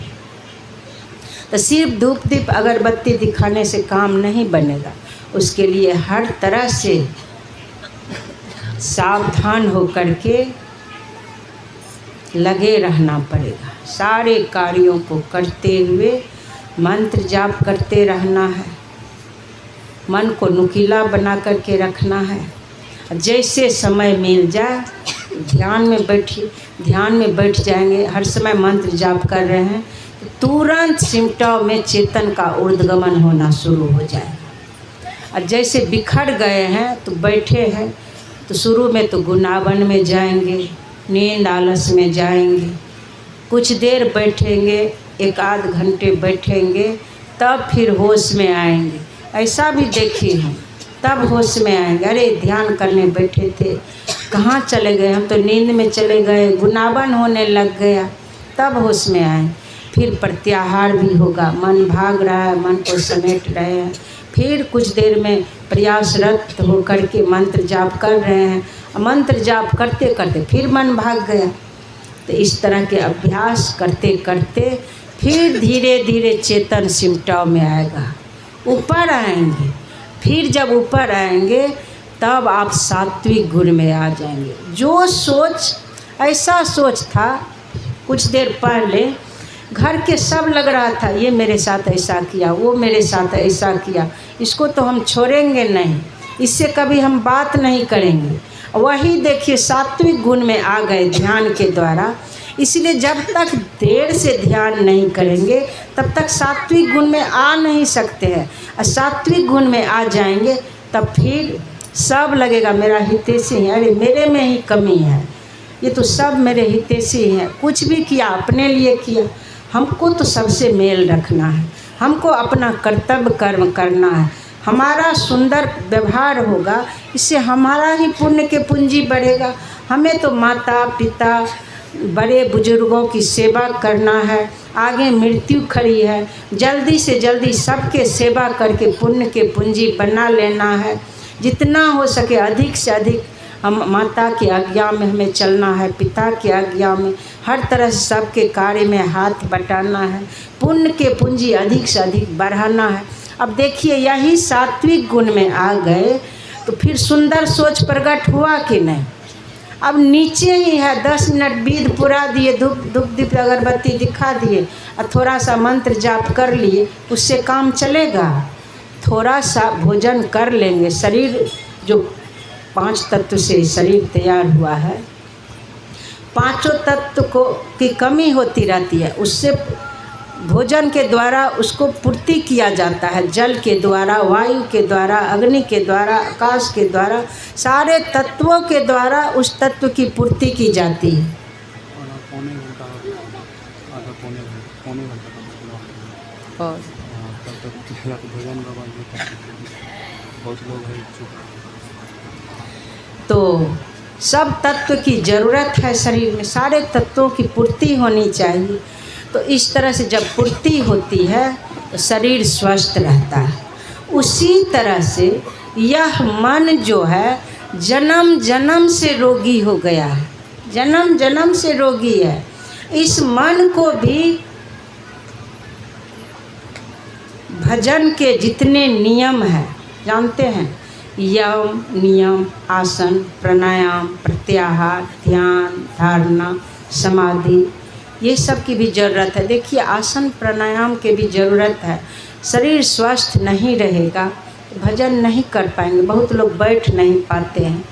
तो सिर्फ धूप दीप अगरबत्ती दिखाने से काम नहीं बनेगा, उसके लिए हर तरह से सावधान होकर के लगे रहना पड़ेगा। सारे कार्यों को करते हुए मंत्र जाप करते रहना है, मन को नुकीला बना करके रखना है। जैसे समय मिल जाए ध्यान में बैठिए, ध्यान में बैठ जाएंगे, हर समय मंत्र जाप कर रहे हैं तो तुरंत सिमटाव में चेतन का ऊर्ध्वगमन होना शुरू हो जाएगा। और जैसे बिखर गए हैं तो बैठे हैं तो शुरू में तो गुनावन में जाएंगे, नींद आलस में जाएंगे, कुछ देर बैठेंगे, 1-8 घंटे बैठेंगे, तब फिर होश में आएंगे। ऐसा भी देखिए हम, तब होश में आएंगे, अरे ध्यान करने बैठे थे, कहाँ चले गए, हम तो नींद में चले गए, गुनावन होने लग गया, तब होश में आए। फिर प्रत्याहार भी होगा, मन भाग रहा है, मन को समेट रहे हैं, फिर कुछ देर में प्रयासरत होकर के मंत्र जाप कर रहे हैं, मंत्र जाप करते करते फिर मन भाग गया। तो इस तरह के अभ्यास करते करते फिर धीरे धीरे चेतन सिमटाव में आएगा, ऊपर आएंगे। फिर जब ऊपर आएंगे तब आप सात्विक गुण में आ जाएंगे। जो सोच, ऐसा सोच था कुछ देर पहले, घर के सब लग रहा था ये मेरे साथ ऐसा किया, वो मेरे साथ ऐसा किया, इसको तो हम छोड़ेंगे नहीं, इससे कभी हम बात नहीं करेंगे। वही देखिए सात्विक गुण में आ गए ध्यान के द्वारा। इसलिए जब तक देर से ध्यान नहीं करेंगे तब तक सात्विक गुण में आ नहीं सकते हैं। और सात्विक गुण में आ जाएंगे तब फिर सब लगेगा मेरा हितैषी है, अरे मेरे में ही कमी है, ये तो सब मेरे हितैषी हैं, कुछ भी किया अपने लिए किया। हमको तो सबसे मेल रखना है, हमको अपना कर्तव्य कर्म करना है, हमारा सुंदर व्यवहार होगा, इससे हमारा ही पुण्य के पूंजी बढ़ेगा। हमें तो माता पिता बड़े बुजुर्गों की सेवा करना है, आगे मृत्यु खड़ी है, जल्दी से जल्दी सबके सेवा करके पुण्य के पूंजी बना लेना है। जितना हो सके अधिक से अधिक हम माता की आज्ञा में हमें चलना है, पिता की आज्ञा में, हर तरह से सबके कार्य में हाथ बटाना है, पुण्य के पूंजी अधिक से अधिक बढ़ाना है। अब देखिए यही सात्विक गुण में आ गए तो फिर सुंदर सोच प्रकट हुआ कि नहीं। अब नीचे ही है, 10 मिनट विध पुरा दिए, धूप दीप अगरबत्ती दिखा दिए और थोड़ा सा मंत्र जाप कर लिए, उससे काम चलेगा। थोड़ा सा भोजन कर लेंगे। शरीर जो 5 तत्व से शरीर तैयार हुआ है, 5 तत्व को की कमी होती रहती है, उससे भोजन के द्वारा उसको पूर्ति किया जाता है। जल के द्वारा, वायु के द्वारा, अग्नि के द्वारा, आकाश के द्वारा, सारे तत्वों के द्वारा उस तत्व की पूर्ति की जाती है। और तो सब तत्व की ज़रूरत है शरीर में, सारे तत्वों की पूर्ति होनी चाहिए। तो इस तरह से जब पूर्ति होती है तो शरीर स्वस्थ रहता है। उसी तरह से यह मन जो है जन्म जन्म से रोगी हो गया है, जन्म जन्म से रोगी है। इस मन को भी भजन के जितने नियम हैं जानते हैं, यम नियम, आसन, प्राणायाम, प्रत्याहार, ध्यान, धारणा, समाधि, ये सब की भी ज़रूरत है। देखिए आसन प्राणायाम के भी ज़रूरत है। शरीर स्वस्थ नहीं रहेगा तो भजन नहीं कर पाएंगे। बहुत लोग बैठ नहीं पाते हैं,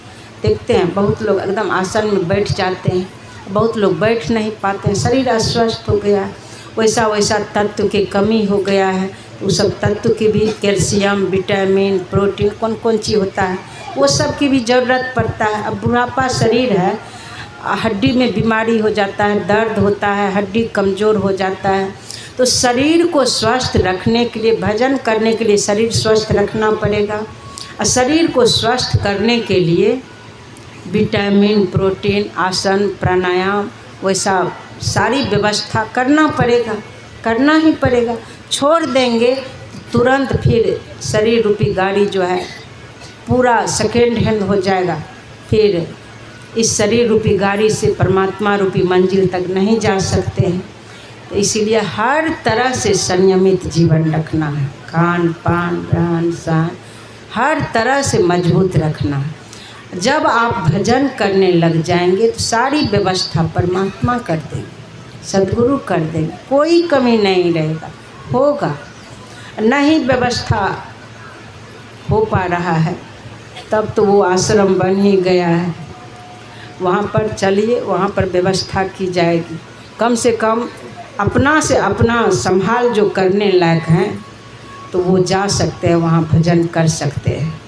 देखते हैं बहुत लोग एकदम आसन में बैठ जाते हैं, बहुत लोग बैठ नहीं पाते हैं। शरीर अस्वस्थ हो गया है, वैसा वैसा तत्व की कमी हो गया है। उस सब तत्व की भी, कैल्शियम, विटामिन, प्रोटीन, कौन कौन चीज़ होता है वो सब की भी ज़रूरत पड़ता है। अब बुढ़ापा शरीर है, हड्डी में बीमारी हो जाता है, दर्द होता है, हड्डी कमज़ोर हो जाता है। तो शरीर को स्वस्थ रखने के लिए, भजन करने के लिए शरीर स्वस्थ रखना पड़ेगा। और शरीर को स्वस्थ करने के लिए विटामिन, प्रोटीन, आसन, प्राणायाम, वैसा सारी व्यवस्था करना पड़ेगा, करना ही पड़ेगा। छोड़ देंगे तुरंत फिर शरीर रूपी गाड़ी जो है पूरा सेकेंड हैंड हो जाएगा। फिर इस शरीर रूपी गाड़ी से परमात्मा रूपी मंजिल तक नहीं जा सकते हैं। तो इसीलिए हर तरह से संयमित जीवन रखना है, खान पान, रहन सहन हर तरह से मजबूत रखना है। जब आप भजन करने लग जाएंगे तो सारी व्यवस्था परमात्मा कर देंगे, सद्गुरु कर देंगे, कोई कमी नहीं रहेगा। होगा नहीं व्यवस्था हो पा रहा है तब तो वो आश्रम बन ही गया है, वहाँ पर चलिए, वहाँ पर व्यवस्था की जाएगी। कम से कम अपना से अपना संभाल जो करने लायक हैं तो वो जा सकते हैं, वहाँ भजन कर सकते हैं।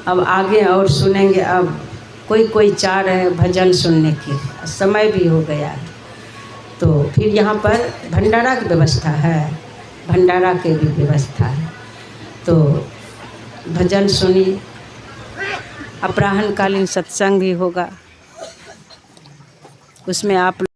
अब आगे और सुनेंगे। अब कोई चाह रहे हैं भजन सुनने की, समय भी हो गया है। तो फिर यहाँ पर भंडारा की व्यवस्था है, भंडारा की भी व्यवस्था है। तो भजन सुनिए। अपराह्नकालीन सत्संग भी होगा, उसमें आप